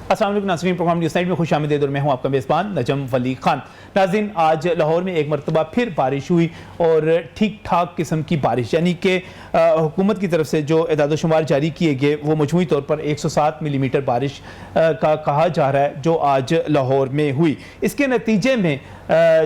अस्सलाम वालेकुम नाज़रीन, प्रोग्राम न्यूज़ नाइट में खुशामदीद और मैं हूं आपका मेज़बान नजम वली खान। नाज़रीन, आज लाहौर में एक मरतबा फिर बारिश हुई और ठीक ठाक किस्म की बारिश, यानी कि हुकूमत की तरफ से जो एदाद-ओ-शुमार जारी किए गए वो मजमूई तौर पर 107 मिलीमीटर बारिश का कहा जा रहा है जो आज लाहौर में हुई। इसके नतीजे में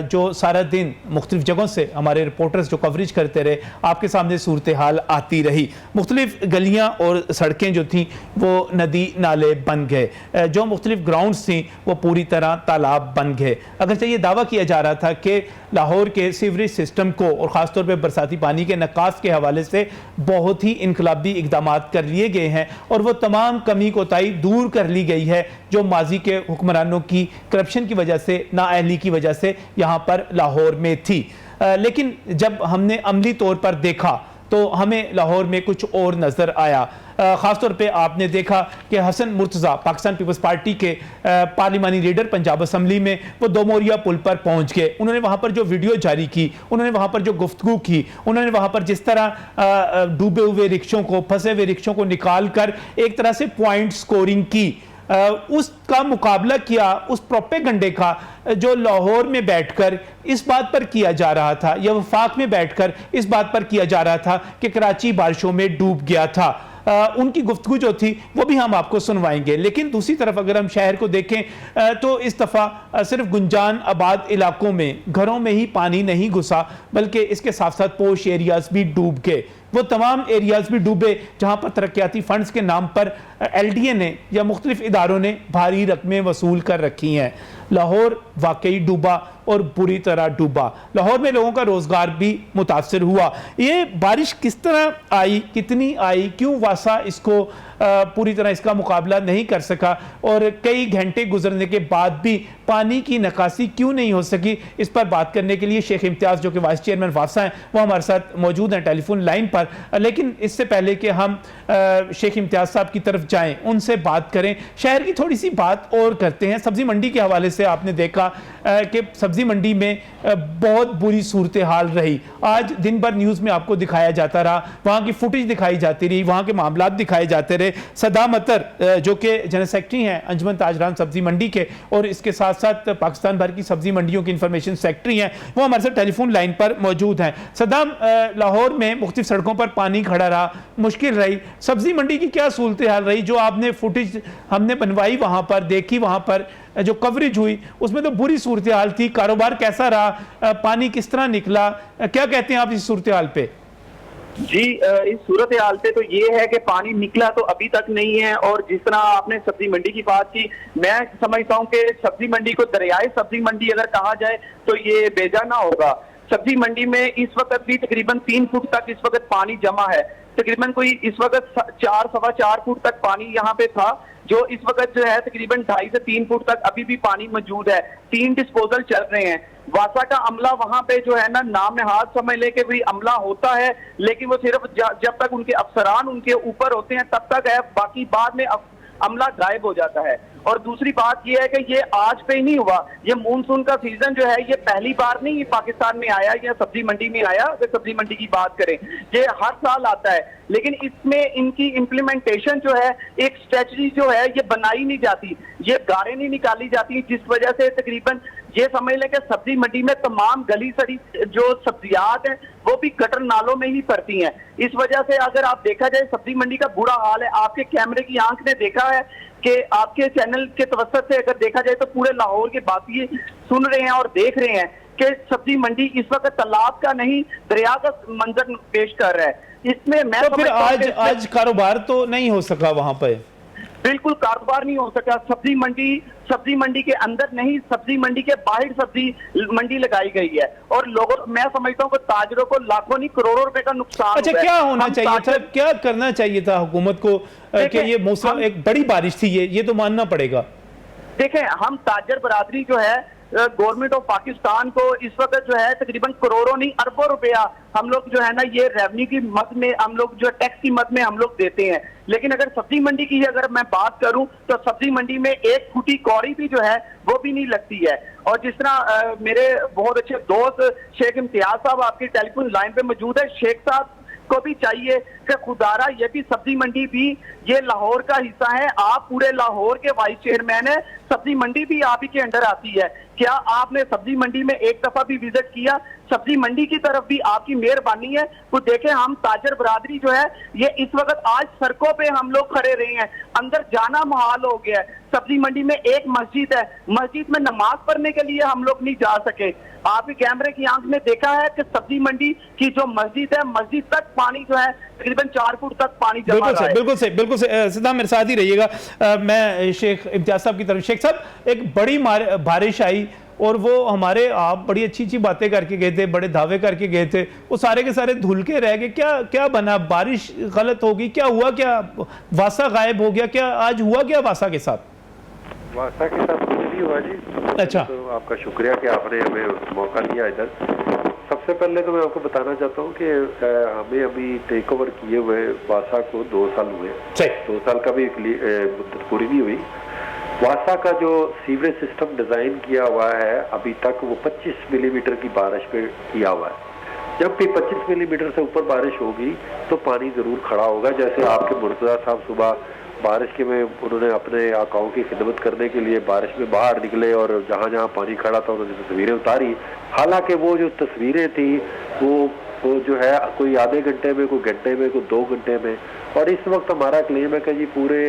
जो सारा दिन मुख्तलिफ जगहों से हमारे रिपोर्टर्स जो कवरेज करते रहे, आपके सामने सूरत हाल आती रही। मुख्तलिफ गलियाँ और सड़कें जो थीं वो नदी नाले बन गए, जो मुख्तलिफ ग्राउंड्स थी वो पूरी तरह तालाब बन गए। अगरचे ये दावा किया जा रहा था कि लाहौर के सीवरेज सिस्टम को और ख़ासतौर पर बरसाती पानी के नकास के हवाले से बहुत ही इनकलाबी इकदाम कर लिए गए हैं और वो तमाम कमी कोताही दूर कर ली गई है जो माजी के हुक्मरानों की करप्शन की वजह से, नाअहली की वजह से यहाँ पर लाहौर में थी। लेकिन जब हमने अमली तौर पर देखा तो हमें लाहौर में कुछ और नज़र आया। ख़ासतौर पे आपने देखा कि हसन मुर्तज़ा पाकिस्तान पीपल्स पार्टी के पार्लिमानी लीडर पंजाब असम्बली में वो दो मोरिया पुल पर पहुंच गए। उन्होंने वहाँ पर जो वीडियो जारी की, उन्होंने वहाँ पर जो गुफ्तगू की, उन्होंने वहाँ पर जिस तरह डूबे हुए रिक्शों को, फंसे हुए रिक्शों को निकाल कर एक तरह से पॉइंट स्कोरिंग की, उसका मुकाबला किया उस प्रोपेगंडे का जो लाहौर में बैठकर इस बात पर किया जा रहा था या वफाक में बैठकर इस बात पर किया जा रहा था कि कराची बारिशों में डूब गया था। उनकी गुफ्तगू जो थी वो भी हम आपको सुनवाएंगे। लेकिन दूसरी तरफ अगर हम शहर को देखें तो इस दफ़ा सिर्फ गुंजान आबाद इलाकों में घरों में ही पानी नहीं घुसा, बल्कि इसके साथ साथ पोश एरियाज भी डूब गए। वो तमाम एरियाज भी डूबे जहाँ पर तरक्याती फंड्स के नाम पर LDA ने या मुख्तलिफ इदारों ने भारी रकमें वसूल कर रखी हैं। लाहौर वाकई डूबा और बुरी तरह डूबा। लाहौर में लोगों का रोज़गार भी मुतासर हुआ। ये बारिश किस तरह आई, कितनी आई, क्यों वासा इसको पूरी तरह इसका मुकाबला नहीं कर सका और कई घंटे गुजरने के बाद भी पानी की निकासी क्यों नहीं हो सकी, इस पर बात करने के लिए शेख इम्तियाज़ जो कि वाइस चेयरमैन वासा हैं वो हमारे साथ मौजूद हैं टेलीफोन लाइन पर। लेकिन इससे पहले कि हम शेख इम्तियाज़ साहब की तरफ जाएं, उनसे बात करें, शहर की थोड़ी सी बात और करते हैं। सब्ज़ी मंडी के हवाले से आपने देखा कि सब्ज़ी मंडी में बहुत बुरी सूरत हाल रही। आज दिन भर न्यूज़ में आपको दिखाया जाता रहा, वहाँ की फुटेज दिखाई जाती रही, वहाँ के मामला दिखाए जाते रहे। सदाम अतर जो कि जनरल सेक्रेटरी हैं अंजुमन ताजरान सब्जी मंडी के और इसके साथ साथ पाकिस्तान भर की सब्जी मंडियों की इंफॉर्मेशन सेक्रेटरी हैं, वो हमारे साथ टेलीफोन लाइन पर मौजूद हैं। सदाम, लाहौर में मुख्तलिफ सड़कों पर पानी खड़ा रहा, मुश्किल रही, सब्जी मंडी की क्या सूरत हाल रही? जो आपने फुटेज हमने बनवाई वहाँ पर देखी, वहाँ पर जो कवरेज हुई उसमें तो बुरी सूरत हाल थी। कारोबार कैसा रहा, पानी किस तरह निकला, क्या कहते हैं आप इस सूरत हाल पे? जी, इस सूरत हाल पे तो ये है कि पानी निकला तो अभी तक नहीं है। और जिस तरह आपने सब्जी मंडी की बात की, मैं समझता हूँ कि सब्जी मंडी को दरियाई सब्जी मंडी अगर कहा जाए तो ये बेजा ना होगा। सब्जी मंडी में इस वक्त भी तकरीबन 3 फुट तक इस वक्त पानी जमा है। तकरीबन कोई इस वक्त 4-4.25 फुट तक पानी यहाँ पे था, जो इस वक्त जो है तकरीबन 2.5 से 3 फुट तक अभी भी पानी मौजूद है। 3 डिस्पोजल चल रहे हैं। वासा का अमला वहां पे जो है ना, नाम नहाद समझ ले कि भी अमला होता है, लेकिन वो सिर्फ जब तक उनके अफसरान उनके ऊपर होते हैं तब तक है, बाकी बाद में अमला गायब हो जाता है। और दूसरी बात यह है कि ये आज पे ही नहीं हुआ, ये मानसून का सीजन जो है ये पहली बार नहीं पाकिस्तान में आया या सब्जी मंडी में आया। अगर सब्जी मंडी की बात करें, ये हर साल आता है, लेकिन इसमें इनकी इम्प्लीमेंटेशन जो है, एक स्ट्रेटजी जो है ये बनाई नहीं जाती, ये गारें नहीं निकाली जाती, जिस वजह से तकरीबन ये समझ लें कि सब्जी मंडी में तमाम गली सड़ी जो सब्जियात हैं वो भी गटर नालों में ही पड़ती हैं। इस वजह से अगर आप देखा जाए सब्जी मंडी का बुरा हाल है। आपके कैमरे की आंख ने देखा है कि आपके चैनल के तवस्सुत से अगर देखा जाए तो पूरे लाहौर के बाकी सुन रहे हैं और देख रहे हैं कि सब्जी मंडी इस वक्त तालाब का नहीं दरिया का मंजर पेश कर रहा है। इसमें मैं तो फिर आज कारोबार तो नहीं हो सका वहां पर? बिल्कुल कारोबार नहीं हो सका। सब्जी मंडी के अंदर नहीं, सब्जी मंडी के बाहर सब्जी मंडी लगाई गई है और लोगों, मैं समझता हूँ कि ताजरों को लाखों नहीं करोड़ों रुपए का नुकसान। अच्छा, क्या होना चाहिए था, क्या करना चाहिए था हुकूमत को कि ये मौसम एक बड़ी बारिश थी, ये तो मानना पड़ेगा। देखें, हम ताजर बरादरी जो है गवर्नमेंट ऑफ पाकिस्तान को इस वक्त जो है तकरीबन करोड़ों नहीं अरबों रुपया हम लोग जो है ना ये रेवेन्यू की मद में हम लोग जो टैक्स की मद में हम लोग देते हैं। लेकिन अगर सब्जी मंडी की अगर मैं बात करूं तो सब्जी मंडी में एक फुटी कौड़ी भी जो है वो भी नहीं लगती है। और जिस तरह मेरे बहुत अच्छे दोस्त शेख इम्तियाज साहब आपकी टेलीफोन लाइन पे मौजूद है, शेख साहब को भी चाहिए कि खुदारा ये भी सब्जी मंडी भी ये लाहौर का हिस्सा है, आप पूरे लाहौर के वाइस चेयरमैन है, सब्जी मंडी भी आप ही के अंडर आती है, क्या आपने सब्जी मंडी में एक दफा भी विजिट किया? सब्जी मंडी की तरफ भी आपकी मेहरबानी है। तो देखें, हम ताजर बरादरी जो है ये इस वक्त आज सड़कों पे हम लोग खड़े रहे हैं, अंदर जाना मुहाल हो गया है। सब्जी मंडी में एक मस्जिद है, मस्जिद में नमाज पढ़ने के लिए हम लोग नहीं जा सके। आपके कैमरे की आंख में देखा है कि सब्जी मंडी की जो मस्जिद है, मस्जिद तक पानी जो है तकरीबन 4 फुट तक पानी जमा रहा है। बिल्कुल सही, बिल्कुल सही। सिद्धाम मेरे साथ ही रहिएगा। मैं शेख इम्तियाज साहब की तरफ। शेख साहब, एक बड़ी बारिश आई और वो हमारे आप बड़ी अच्छी अच्छी बातें करके गए थे, बड़े दावे करके गए थे, वो सारे के सारे धुल के रह गए। क्या क्या बना? बारिश गलत होगी? क्या हुआ? क्या वासा गायब हो गया? क्या आज हुआ क्या वासा के साथ? वासा के साथ कुछ नहीं हुआ जी। अच्छा, तो आपका शुक्रिया कि आपने हमें मौका दिया इधर। सबसे पहले तो मैं आपको बताना चाहता हूँ कि हमें अभी टेक ओवर किए हुए वासा को 2 साल हुए। 2 साल का भी मुद्दत पूरी नहीं हुई। वासा का जो सीवरेज सिस्टम डिजाइन किया हुआ है अभी तक वो 25 मिलीमीटर की बारिश पे किया हुआ है। जब भी 25 मिलीमीटर से ऊपर बारिश होगी तो पानी जरूर खड़ा होगा। जैसे आपके मुर्तजा साहब सुबह बारिश के में उन्होंने अपने आकाओं की खिदमत करने के लिए बारिश में बाहर निकले और जहाँ जहाँ पानी खड़ा था उन्होंने तस्वीरें उतारी। हालांकि वो जो तस्वीरें थी वो जो है कोई आधे घंटे में, कोई घंटे में, कोई 2 घंटे में। और इस वक्त हमारा क्लेम है कि जी पूरे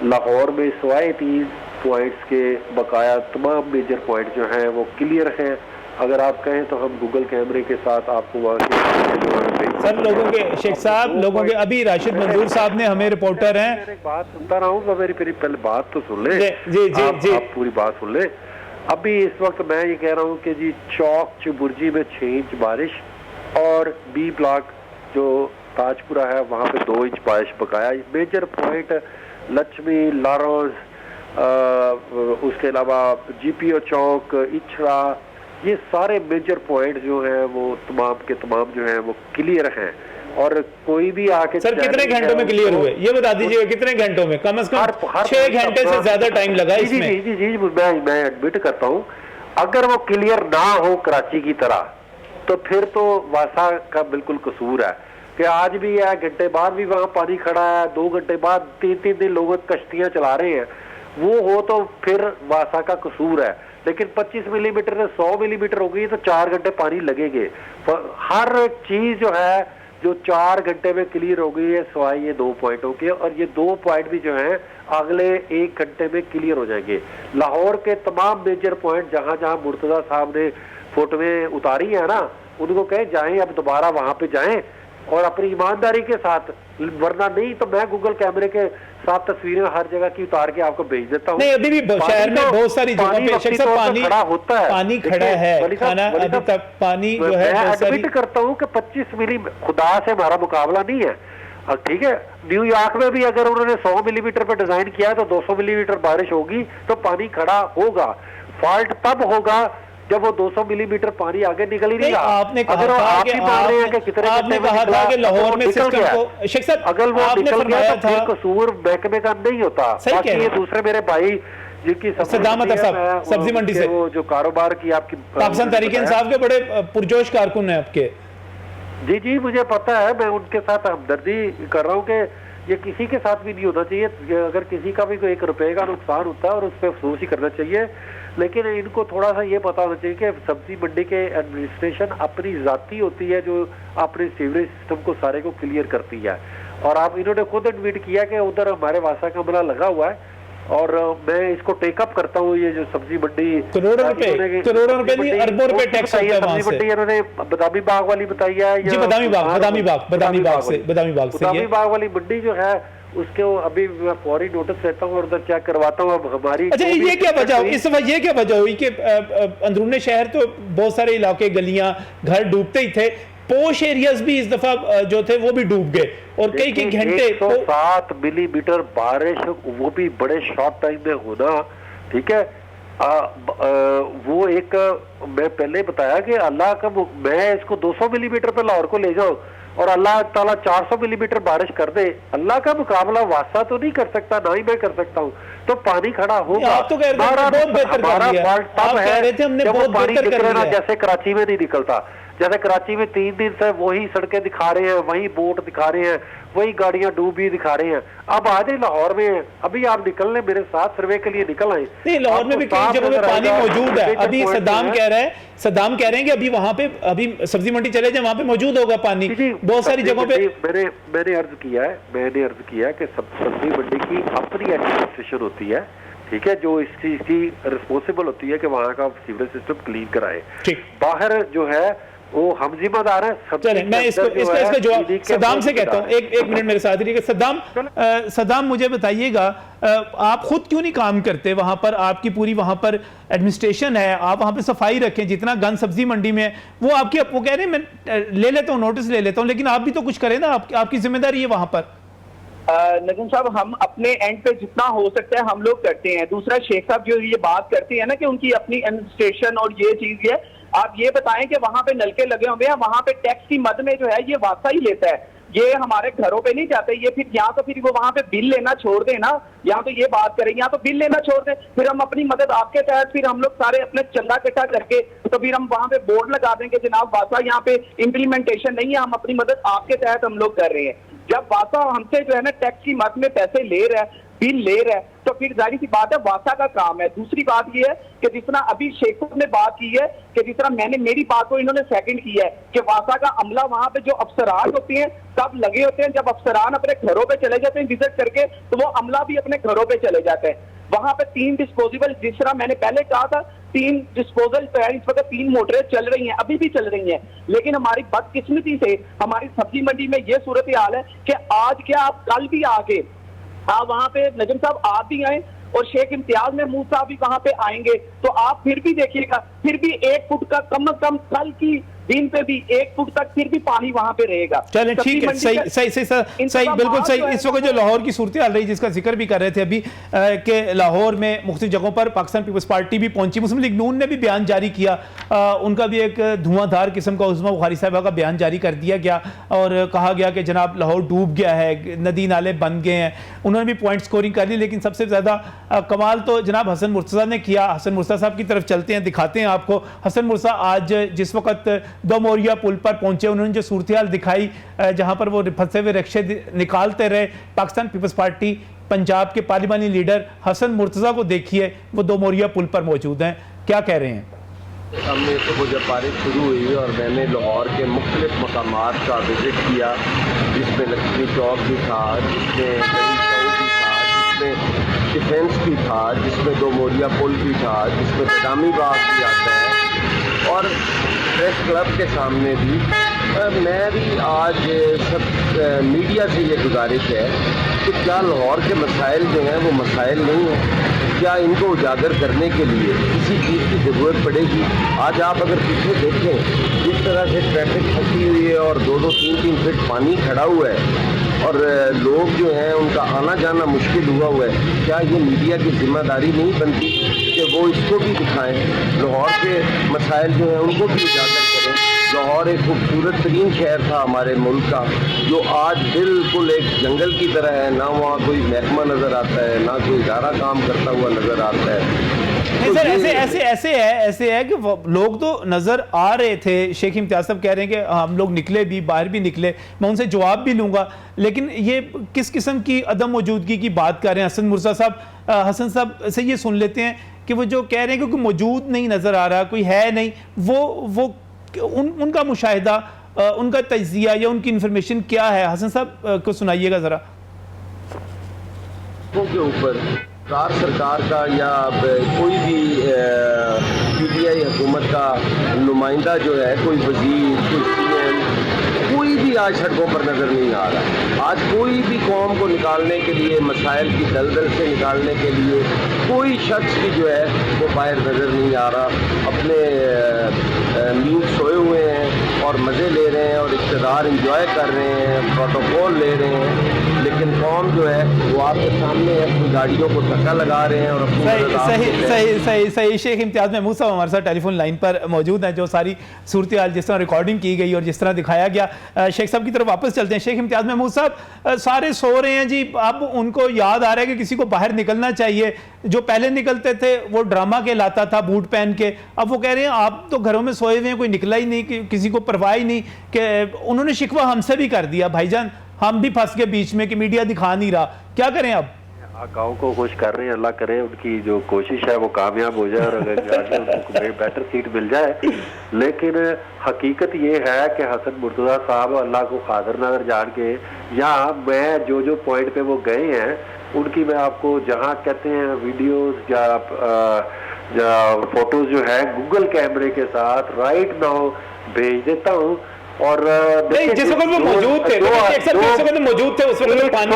लाहौर में सिवाय 3 पॉइंट्स के बकाया तमाम मेजर पॉइंट जो हैं वो क्लियर हैं। अगर आप कहें तो हम गूगल कैमरे के साथ आपको वहाँ के सर लोगों के शेख साहब लोगों के अभी राशिद मंजूर साहब ने हमें रिपोर्टर हैं। एक बात सुनता रहा हूँ, मेरी पहले बात तो सुन ले। जी जी आप, जी आप पूरी बात सुन ले। अभी इस वक्त मैं ये कह रहा हूँ कि जी चौक चुबुर्जी में 6 इंच बारिश और बी ब्लॉक जो ताजपुरा है वहाँ पे 2 इंच बारिश बकाया। मेजर पॉइंट लक्ष्मी, लॉरेंस, उसके अलावा GPO चौक, इछड़ा, ये सारे मेजर पॉइंट जो हैं वो तमाम के तमाम जो हैं वो क्लियर हैं। और कोई भी आके सर कितने घंटों में क्लियर हुए ये बता दीजिएगा? कितने घंटों में? कम से कम 6 घंटे से ज्यादा टाइम लगा इसमें। जी मैं एडमिट करता हूँ। अगर वो क्लियर ना हो कराची की तरह तो फिर तो वासा का बिल्कुल कसूर है कि आज भी है, घंटे बाद भी वहां पानी खड़ा है, 2 घंटे बाद 3-3 दिन लोग कश्तियां चला रहे हैं। वो हो तो फिर वासा का कसूर है। लेकिन 25 मिलीमीटर से 100 मिलीमीटर हो गई तो 4 घंटे पानी लगेंगे। हर चीज जो है जो 4 घंटे में क्लियर हो गई है सिवाय ये 2 पॉइंटों के। और ये 2 पॉइंट भी जो हैं अगले 1 घंटे में क्लियर हो जाएंगे। लाहौर के तमाम मेजर पॉइंट जहां जहां मुर्तजा साहब ने फोटोएं उतारी है ना, उनको कहे जाएं, अब दोबारा वहां पे जाएं और अपनी ईमानदारी के साथ, वरना नहीं तो मैं गूगल कैमरे के साथ तस्वीरें हर जगह की उतार के आपको भेज देता हूँ। नहीं, अभी भी शहर में बहुत सारी जगहों पे शेख साहब पानी खड़ा होता है, पानी खड़ा है, खाना अभी तक पानी जो है मैं एडमिट करता हूँ कि 25 मिली खुदा से हमारा मुकाबला नहीं है। ठीक है, न्यूयॉर्क में भी अगर उन्होंने 100 मिलीमीटर पे डिजाइन किया है तो 200 मिलीमीटर बारिश होगी तो पानी खड़ा होगा। फॉल्ट तब होगा जब वो 200 मिलीमीटर पानी आगे निकल ही नहीं रहा। आपने कहा था कि लाहौर में सिस्टम को शेख साहब अगर वो निकल गया तो फिर कसूर महकमे का नहीं होता। बाकी ये दूसरे मेरे भाई जिनकी सब्जी मंडी से वो जो कारोबार की आपकी पाकिस्तान तहरीक इंसाफ के बड़े पुरजोश कारकुन है आपके। जी मुझे पता है, मैं उनके साथ हमदर्दी कर रहा हूँ कि ये किसी के साथ भी नहीं होना चाहिए। अगर किसी का भी कोई 1 रुपए का नुकसान होता है और उस पर अफसोस ही करना चाहिए। लेकिन इनको थोड़ा सा ये पता होना चाहिए कि सब्जी मंडी के एडमिनिस्ट्रेशन अपनी जाती होती है जो अपने सीवरेज सिस्टम को सारे को क्लियर करती है। और आप इन्होंने खुद एडमिट किया कि उधर हमारे वासा का अमला लगा हुआ है और मैं इसको टेकअप करता हूँ। ये जो सब्जी मंडी करोड़ों रुपए नहीं अरबों रुपए टैक्स होता है वहां से। सब्जी मंडी इन्होंने बदामी बाग वाली बताई है जी, बदामी बाग वाली मंडी जो है उसके अभी मैं फौरी नोटिस लेता हूँ और उधर चेक करवाता हूँ। अब हमारी अच्छा ये क्या वजह हुई कि अंदरूनी शहर तो बहुत सारे इलाके, गलियां, घर डूबते ही थे। पोश एरियाज भी इस दफा जो थे वो भी डूब गए और कई घंटे 107 मिलीमीटर बारिश, वो भी बड़े शॉर्ट टाइम में होना। ठीक है, वो एक मैं पहले बताया कि अल्लाह का, मैं इसको 200 मिलीमीटर पे लाहौर को ले जाऊं और अल्लाह ताला 400 मिलीमीटर बारिश कर दे, अल्लाह का मुकाबला वासा तो नहीं कर सकता, ना ही मैं कर सकता हूँ। तो पानी खड़ा होगा। आप तो कह रहे थे बहुत बेहतर कर दिया। हमारा फॉल्ट तब है जब वो पानी निकले ना, जैसे कराची में नहीं निकलता। जैसे कराची में 3 दिन से वही सड़कें दिखा रहे हैं, वही बोट दिखा रहे हैं, वही गाड़ियां डूबी दिखा रहे हैं। अब आ जाए लाहौर में, अभी आप निकल लें मेरे साथ, सर्वे के लिए निकल आए। नहीं, लाहौर में भी कई जगहों पे पानी मौजूद है। अभी सद्दाम कह रहे हैं कि अभी वहां पे, अभी सब्जी मंडी चले जाए वहां पे मौजूद होगा पानी, बहुत सारी जगहों पे। मैंने अर्ज किया है कि सब्जी मंडी की अपनी एडमिनिस्ट्रेशन होती है, ठीक है, जो इस चीज की रिस्पॉन्सिबल होती है कि वहां का सीवरेज सिस्टम क्लीन कराए। बाहर जो है वो हम जिम्मेदार हैं। चले, मैं इसका जवाब सद्दाम से कहता हूँ। एक मिनट मेरे साथ रहिए। सद्दाम मुझे बताइएगा, आप खुद क्यों नहीं काम करते वहां पर? आपकी पूरी वहां पर एडमिनिस्ट्रेशन है, आप वहां पे सफाई रखें, जितना गंद सब्जी मंडी में वो आपकी, वो कह रहे हैं मैं ले लेता हूँ, नोटिस ले लेता हूँ, लेकिन आप भी तो कुछ करें ना, आपकी जिम्मेदारी है वहां पर। नजम साहब, हम अपने एंड पे जितना हो सकता है हम लोग करते हैं। दूसरा, शेख साहब जो ये बात करते हैं ना कि उनकी अपनी एडमिनिस्ट्रेशन और ये चीज है, आप ये बताएं कि वहां पे नलके लगे हुए हैं, वहां पे टैक्स की मद में जो है ये वासा ही लेता है, ये हमारे घरों पे नहीं जाते। ये फिर या तो फिर वो वहां पे बिल लेना छोड़ दे ना, या तो ये बात करें, या तो बिल लेना छोड़ दे, फिर हम अपनी मदद आपके तहत, फिर हम लोग सारे अपने चंदा इकट्ठा करके तो फिर हम वहां पे बोर्ड लगा देंगे जनाब वासा यहाँ पे इम्प्लीमेंटेशन नहीं है, हम अपनी मदद आपके तहत हम लोग कर रहे हैं। जब वासा हमसे जो है ना टैक्स की मद में पैसे ले रहा है, बिल ले रहा है, तो फिर जाहिर सी बात है वासा का काम है। दूसरी बात यह है कि जिस तरह अभी शेख साहब ने बात की है कि जिस तरह मैंने मेरी बात को इन्होंने सेकंड किया है कि वासा का अमला वहां पे जो अफसरान होते हैं सब लगे होते हैं, जब अफसरान अपने घरों पे चले जाते हैं विजिट करके, तो वो अमला भी अपने घरों पे चले जाते हैं। वहां पे 3 डिस्पोजेबल, जिस तरह मैंने पहले कहा था, 3 डिस्पोजल पे इस वक्त 3 मोटरें चल रही हैं, अभी भी चल रही हैं, लेकिन हमारी बदकिस्मती से हमारी सब्जी मंडी में ये सूरत हाल है कि आज क्या आप कल भी आके आप वहां पे नजम साहब आप भी आए और शेख इम्तियाज महमूद साहब भी वहां पे आएंगे, तो आप फिर भी देखिएगा, फिर भी 1 फुट का कम से कम कल की दिन पे भी 1 फुट तक फिर भी पानी वहां पे रहेगा। चले, ठीक है, सही, बिल्कुल सही। इस वक्त जो लाहौर की सूरत हाल रही, जिसका जिक्र भी कर रहे थे अभी कि लाहौर में मुख्तलिफ जगहों पर पाकिस्तान पीपल्स पार्टी भी पहुंची, मुस्लिम लीग नून ने भी बयान जारी किया, उनका भी एक धुआंधार किस्म का उस्मा बुखारी साहबा का बयान जारी कर दिया गया और कहा गया कि जनाब लाहौर डूब गया है, नदी नाले बन गए हैं। उन्होंने भी पॉइंट स्कोरिंग कर ली, लेकिन सबसे ज़्यादा कमाल तो जनाब हसन मुर्तज़ा ने किया। हसन मुर्तज़ा साहब की तरफ चलते हैं, दिखाते हैं आपको। हसन मुर्तज़ा आज जिस वक्त दो मोरिया पुल पर पहुंचे, उन्होंने जो सूरत हाल दिखाई, जहां पर वो फंसे हुए रिक्शे निकालते रहे, पाकिस्तान पीपल्स पार्टी पंजाब के पार्लिमानी लीडर हसन मुर्तज़ा को देखिए, वो दो मोरिया पुल पर मौजूद हैं, क्या कह रहे हैं? हमने तो जब बारिश शुरू हुई और मैंने लाहौर के मुख्तलिफ मकामात का विजिट किया, जिसमें लक्ष्मी चौक भी था, जिसमें चौक भी था, जिसमें डिफेंस भी था, जिसमें दो मोरिया पुल भी था, जिसमें बदामी बाग भी आता है, और प्रेस क्लब के सामने भी। मैं भी आज सब मीडिया से ये गुजारिश है कि क्या लाहौर के मसाइल जो हैं वो मसाइल नहीं हैं, क्या इनको उजागर करने के लिए किसी चीज़ की ज़रूरत पड़ेगी? आज आप अगर पीछे देखें, जिस तरह से ट्रैफिक फंसी हुई है और 2-2, 3-3 फीट पानी खड़ा हुआ है और लोग जो हैं उनका आना जाना मुश्किल हुआ है, क्या ये मीडिया की जिम्मेदारी नहीं बनती कि वो इसको भी दिखाएं, लाहौर के मसाइल जो हैं उनको भी उजागर करें? लाहौर एक खूबसूरत तरीन शहर था हमारे मुल्क का, जो आज बिल्कुल एक जंगल की तरह है, ना वहाँ कोई महकमा नज़र आता है, ना कोई इदारा काम करता हुआ नज़र आता है। नहीं सर, ऐसे है कि लोग तो नजर आ रहे थे। शेख इम्तियाज साहब कह रहे हैं कि हम लोग निकले भी, बाहर भी निकले, मैं उनसे जवाब भी लूंगा, लेकिन ये किस किस्म की अदम मौजूदगी की बात कर रहे हैं हसन मुर्तज़ा साहब? हसन साहब से ये सुन लेते हैं कि वो जो कह रहे हैं क्योंकि मौजूद नहीं नजर आ रहा, कोई है नहीं, वो उनका मुशाहिदा, उनका तजिया या उनकी इंफॉर्मेशन क्या है? हसन साहब को सुनाइएगा जरा। के ऊपर सरकार का या कोई भी पीटीआई हुकूमत का नुमाइंदा जो है, कोई वजीर, कोई सीएम, कोई भी आज सड़कों पर नज़र नहीं आ रहा। आज कोई भी कौम को निकालने के लिए, मसाइल की दलदल से निकालने के लिए कोई शख्स भी जो है वो बाहर नज़र नहीं आ रहा। अपने नींद सोए हुए हैं और मज़े ले रहे हैं और इक़्तिदार इंजॉय कर रहे हैं, प्रोटोकॉल ले रहे हैं, लेकिन कौम जो है वो आपके सामने अपनी गाड़ियों को धक्का लगा रहे हैं और अपनी सही शेख इम्तियाज़ महमूद साहब हमारे साथ टेलीफोन लाइन पर मौजूद हैं, जो सारी सूरत हाल जिस तरह रिकॉर्डिंग की गई और जिस तरह दिखाया गया। शेख साहब की तरफ वापस चलते हैं। शेख इम्तियाज़ महमूद साहब, सारे सो रहे हैं जी, अब उनको याद आ रहा है कि किसी को बाहर निकलना चाहिए। जो पहले निकलते थे वो ड्रामा कहलाता था, बूट पहन के, अब वो कह रहे हैं आप तो घरों में सोए हुए हैं, कोई निकला ही नहीं, किसी को परवाह ही नहीं। कि उन्होंने शिकवा हमसे भी कर दिया, भाईजान हम भी फंस गए बीच में कि मीडिया दिखा नहीं रहा, क्या करें अब? गाँव को खुश कर रहे हैं, अल्लाह करे उनकी जो कोशिश है वो कामयाब हो जाए और अगर जाके उनको बेटर सीट मिल जाए। लेकिन हकीकत ये है कि हसन मुर्तज़ा साहब अल्लाह को खादर नजर जान के यहाँ मैं जो पॉइंट पे वो गए हैं उनकी मैं आपको जहाँ कहते हैं वीडियोस या फोटोज जो है गूगल कैमरे के साथ राइट नाउ भेज देता हूँ। और जिस वक्त वो मौजूद थे, मौजूद थे उस वक्त पानी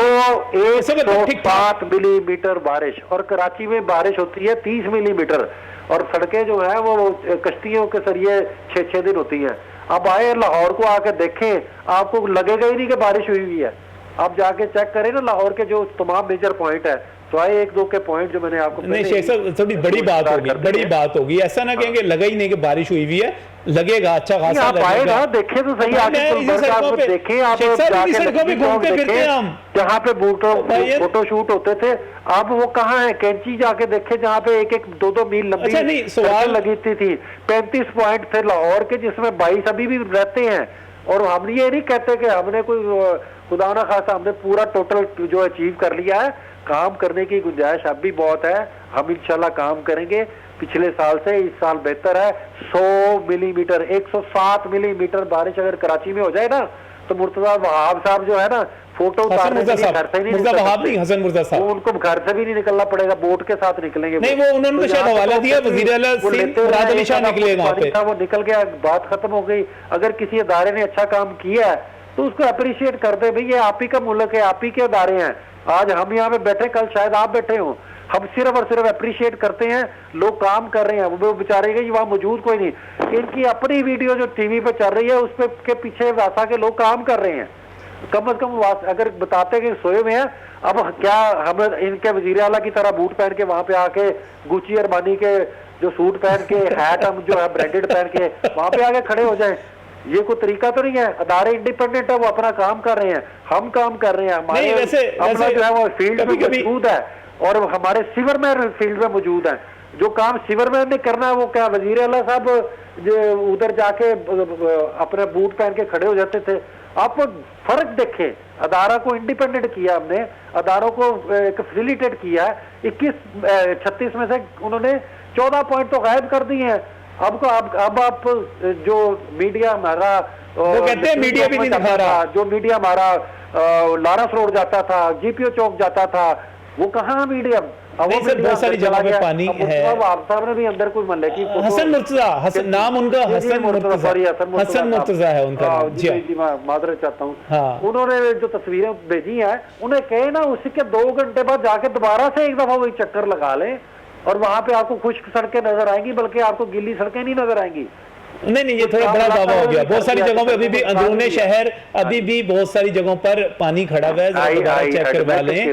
107 मिलीमीटर बारिश, और कराची में बारिश होती है 30 मिलीमीटर, और सड़कें जो है वो कश्तियों के जरिए 6-6 दिन होती हैं। अब आए लाहौर को आकर देखें, आपको लगेगा ही नहीं कि बारिश हुई हुई है। आप जाके चेक करें ना लाहौर के जो तमाम मेजर पॉइंट है, तो आए 1-2 के पॉइंट जो मैंने आपको नहीं शेख साहब थोड़ी बड़ी बात होगी, ऐसा ना कहेंगे लगा ही नहीं कि बारिश हुई हुई है, लगेगा अच्छा खासा लगेगा। देखें तो सही, आगे देखें, आप घूमते फिरते हैं हम जहाँ पे फोटो शूट होते थे, अब वो कहाँ है? कैंची जाके देखे जहाँ पे 1-2 मील लंबी सवाल लगी थी। 35 पॉइंट थे लाहौर के, जिसमें 22 अभी भी रहते हैं। और हम ये नहीं कहते कि हमने कोई खुदा ना खासा हमने पूरा टोटल जो अचीव कर लिया है। काम करने की गुंजाइश अब भी बहुत है, हम इंशाल्लाह काम करेंगे। पिछले साल से इस साल बेहतर है। 100 मिलीमीटर 107 मिलीमीटर बारिश अगर कराची में हो जाए ना, तो मुर्तजा वहाब साहब जो है ना, फोटो उतारने के लिए घर से नहीं हसन मुर्तजा साहब, उनको घर से भी नहीं निकलना पड़ेगा, बोट के साथ निकलेंगे। नहीं वो उन्होंने शायद हवाला दिया, वजीर आला मुराद अली शाह निकले वहां पे, वो निकल गया, बात खत्म हो गई। अगर किसी अदारे ने अच्छा काम किया है तो उसको अप्रिशिएट कर दे, भाई ये आप ही का मुल्क है, आप ही के अदारे हैं। आज हम यहाँ पे बैठे, कल शायद आप बैठे हो, हम सिर्फ और सिर्फ अप्रिशिएट करते हैं। लोग काम कर रहे हैं, वो बेचारे गए वहां मौजूद कोई नहीं। इनकी अपनी वीडियो जो टीवी पे चल रही है उस पे के पीछे वासा के लोग काम कर रहे हैं। कम से कम अगर बताते कि सोए हुए हैं, अब क्या हम इनके वजीर आला की तरह बूट पहन के वहां पे आके गुची अरमानी के जो सूट पहन के, हैट हम जो है ब्रांडेड पहन के वहां पे आके खड़े हो जाए? ये कोई तरीका तो नहीं है। अदारे इंडिपेंडेंट है, वो अपना काम कर रहे हैं, हम काम कर रहे हैं। हमारे अपना जो है वो फील्ड में मौजूद है और हमारे सिवरमैन फील्ड में मौजूद है। जो काम सिवरमैन ने करना है वो क्या वजीर आला साहब उधर जाके अपने बूट पहन के खड़े हो जाते थे? आप फर्क देखें। अदारा को इंडिपेंडेंट किया हमने, अदारों को फैसिलिटेट किया है। 36 में से उन्होंने 14 पॉइंट तो गायब कर दिए हैं। अब आप जो मीडिया हमारा वो कहते हैं मीडिया भी नहीं दिखा रहा, जो मीडिया हमारा लारस रोड जाता था, जीपीओ चौक जाता था, वो कहाँ मीडिया? बहुत सारी जगह पे पानी है। आप साहब ने भी अंदर कोई मन की हसन मुर्तजा, नाम उनका हसन मुर्तजा है उनका। जी मादरत चाहता हूँ। उन्होंने जो तस्वीरें भेजी हैं, उन्हें कहे ना उसके 2 घंटे बाद जाके दोबारा से एक दफा वही चक्कर लगा लें, और वहां पे आपको खुश्क सड़कें नजर आएंगी, बल्कि आपको गीली सड़कें नहीं नजर आएंगी। नहीं ये थोड़ा बड़ा दावा हो गया। बहुत सारी जगहों पे अभी भी अंदरूने शहर अभी भी बहुत सारी जगहों पर पानी खड़ा हुआ है, चेक करवा लें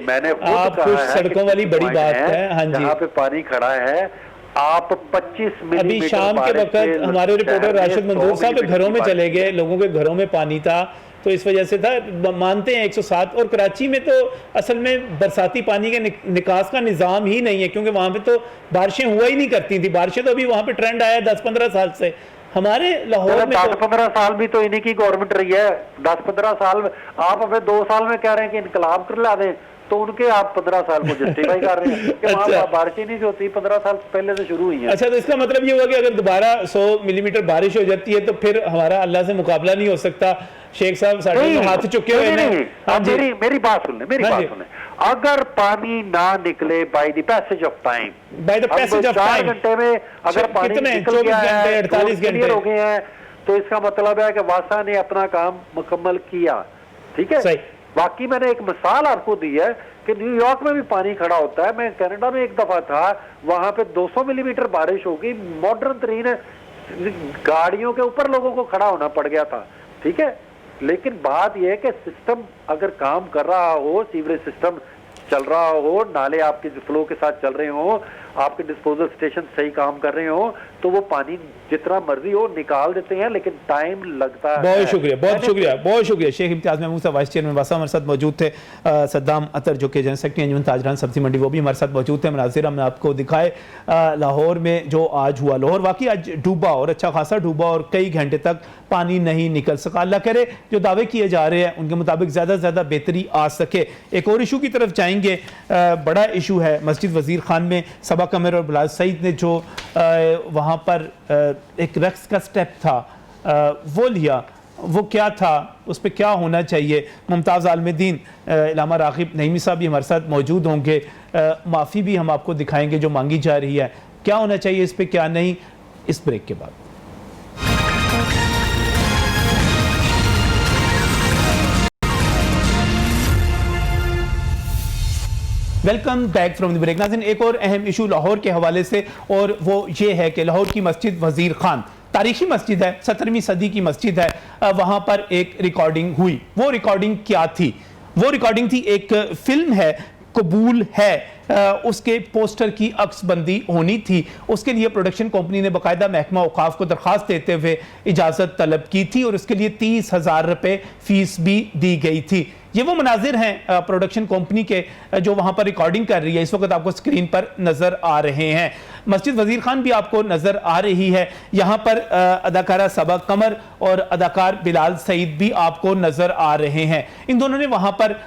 आप। कुछ सड़कों वाली बड़ी बात है। हाँ जी, यहाँ पे पानी खड़ा है। आप 25 मिलीमीटर अभी शाम के वक्त हमारे रिपोर्टर राशिद मंजूर साहब घरों में चले गए, लोगों के घरों में पानी था, तो इस वजह से था। मानते हैं 107। और कराची में तो असल में बरसाती पानी के निकास का निज़ाम ही नहीं है, क्योंकि वहाँ पे तो बारिशें हुआ ही नहीं करती थी। बारिशें तो अभी वहाँ पे ट्रेंड आया 10-15 साल से। हमारे लाहौर में 10-15 साल भी तो इन्हीं की गवर्नमेंट रही है। 10-15 साल में आप हमें 2 साल में कह रहे हैं कि इनकलाब कर ला दें, तो उनके आप 15 साल को जस्टिफाई कर रहे हैं कि वहाँ बारिश ही नहीं होती, 15 साल पहले से शुरू हुई है। अच्छा, तो इसका मतलब ये हुआ कि अगर दोबारा 100 मिलीमीटर बारिश हो जाती है तो फिर हमारा अल्लाह से मुकाबला नहीं हो सकता। शेख साहब साढ़े हाथ चुके हुए हैं। मेरी बात सुन ले, अगर पानी ना निकले by the passage of time, 4 घंटे में अगर पानी निकल गया है, 48 घंटे हो गए हैं, तो इसका मतलब है कि वासा ने अपना काम मुकम्मल किया। ठीक है, बाकी मैंने एक मिसाल आपको दी है कि न्यूयॉर्क में भी पानी खड़ा होता है। मैं कनाडा में एक दफा था, वहां पे 200 मिलीमीटर बारिश होगी, मॉडर्न तरीन गाड़ियों के ऊपर लोगों को खड़ा होना पड़ गया था, ठीक है। लेकिन बात यह है कि सिस्टम अगर काम कर रहा हो, सीवरेज सिस्टम चल रहा हो, नाले आपके फ्लो के साथ चल रहे हो, आपके डिस्पोजल स्टेशन सही काम कर रहे हो, तो वो पानी जितना मर्जी हो निकाल देते हैं, लेकिन टाइम लगता है। बहुत शुक्रिया, बहुत शुक्रिया। शेख इम्तियाज महमूद साहब वाइस चेयरमैन वासा हमारे साथ मौजूद थे। सद्दाम अतर जो कि जनरल सेक्रेटरी अंजुमन ताजरान सब्जी मंडी, वो भी हमारे साथ मौजूद थे। मनाजिर हमने आपको दिखाए लाहौर में जो आज हुआ। लाहौर वाकई आज डूबा और अच्छा खासा डूबा और कई घंटे तक पानी नहीं निकल सका। अल्लाह करे जो दावे किए जा रहे हैं उनके मुताबिक ज़्यादा से ज़्यादा बेहतरी आ सके। एक और इशू की तरफ जाएंगे, बड़ा इशू है मस्जिद वजीर खान में सबा कमर और बिलाल सईद ने जो वहाँ पर एक रक्स का स्टेप था वो लिया, वो क्या था, उस पर क्या होना चाहिए। मुमताज़ आलमदीन, इलामा राग़िब नईमी साहब भी हमारे साथ मौजूद होंगे। माफ़ी भी हम आपको दिखाएंगे जो मांगी जा रही है, क्या होना चाहिए इस पर क्या नहीं, इस ब्रेक के बाद। Welcome back from the break. नाज़रीन, एक और अहम इशू लाहौर के हवाले से, और वो ये है कि लाहौर की मस्जिद वजीर खान तारीखी मस्जिद है, 17वीं सदी की मस्जिद है। वहाँ पर एक रिकॉर्डिंग हुई। वो रिकॉर्डिंग क्या थी? वो रिकॉर्डिंग थी, एक फिल्म है कबूल है, उसके पोस्टर की अक्सबंदी होनी थी। उसके लिए प्रोडक्शन कंपनी ने बाकायदा महकमा औकाफ को दरख्वास्त देते हुए इजाज़त तलब की थी और उसके लिए 30,000 रुपये फीस भी दी गई थी। ये वो मनाजिर हैं प्रोडक्शन कंपनी के जो वहाँ पर रिकॉर्डिंग कर रही है, इस वक्त आपको स्क्रीन पर नज़र आ रहे हैं। मस्जिद वजीर खान भी आपको नज़र आ रही है। यहाँ पर अदाकारा सबा कमर और अदाकार बिलाल सईद भी आपको नज़र आ रहे हैं। इन दोनों ने वहाँ पर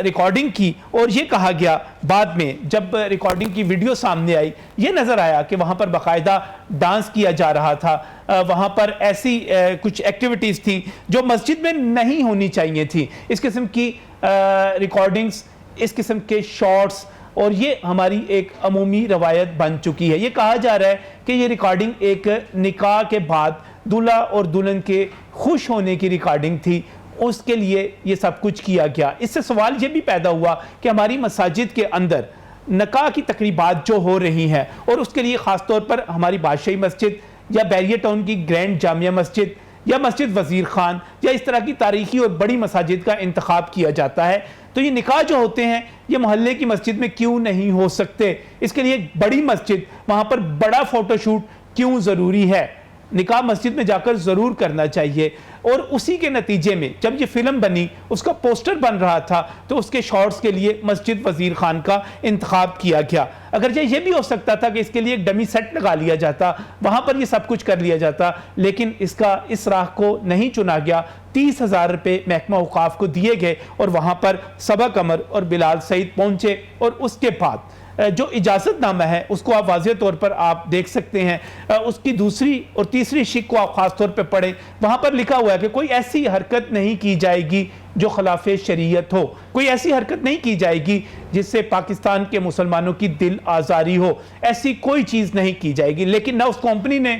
रिकॉर्डिंग की और ये कहा गया बाद में जब रिकॉर्डिंग की वीडियो सामने आई, ये नज़र आया कि वहाँ पर बाकायदा डांस किया जा रहा था। वहाँ पर ऐसी कुछ एक्टिविटीज़ थी जो मस्जिद में नहीं होनी चाहिए थी। इस किस्म की रिकॉर्डिंग्स, इस किस्म के शॉट्स, और ये हमारी एक अमूमी रवायत बन चुकी है। ये कहा जा रहा है कि ये रिकॉर्डिंग एक निकाह के बाद दूल्हा और दुल्हन के खुश होने की रिकॉर्डिंग थी, उसके लिए ये सब कुछ किया गया। इससे सवाल ये भी पैदा हुआ कि हमारी मसाजिद के अंदर निकाह की तकरीबात जो हो रही हैं, और उसके लिए ख़ास तौर पर हमारी बादशाही मस्जिद या बैरियर टाउन की ग्रैंड जामिया मस्जिद या मस्जिद वजीर खान या इस तरह की तारीखी और बड़ी मसाजिद का इंतखाब किया जाता है, तो ये निकाह जो होते हैं ये मोहल्ले की मस्जिद में क्यों नहीं हो सकते? इसके लिए एक बड़ी मस्जिद, वहाँ पर बड़ा फोटोशूट क्यों ज़रूरी है? निकाह मस्जिद में जाकर ज़रूर करना चाहिए। और उसी के नतीजे में जब ये फिल्म बनी, उसका पोस्टर बन रहा था, तो उसके शॉट्स के लिए मस्जिद वजीर खान का इंतखाब किया गया। अगर ये भी हो सकता था कि इसके लिए एक डमी सेट लगा लिया जाता, वहाँ पर ये सब कुछ कर लिया जाता, लेकिन इसका इस राह को नहीं चुना गया। 30,000 रुपये महकमा औकाफ को दिए गए और वहाँ पर सबा कमर और बिलाल सईद पहुँचे, और उसके बाद जो इजाज़तनामा है उसको आप वाज़ेह तौर पर आप देख सकते हैं। उसकी दूसरी और तीसरी शिक को आप ख़ास तौर पर पढ़ें, वहाँ पर लिखा हुआ है कि कोई ऐसी हरकत नहीं की जाएगी जो खिलाफ़े शरीयत हो, कोई ऐसी हरकत नहीं की जाएगी जिससे पाकिस्तान के मुसलमानों की दिल आज़ारी हो, ऐसी कोई चीज़ नहीं की जाएगी। लेकिन ना उस कंपनी ने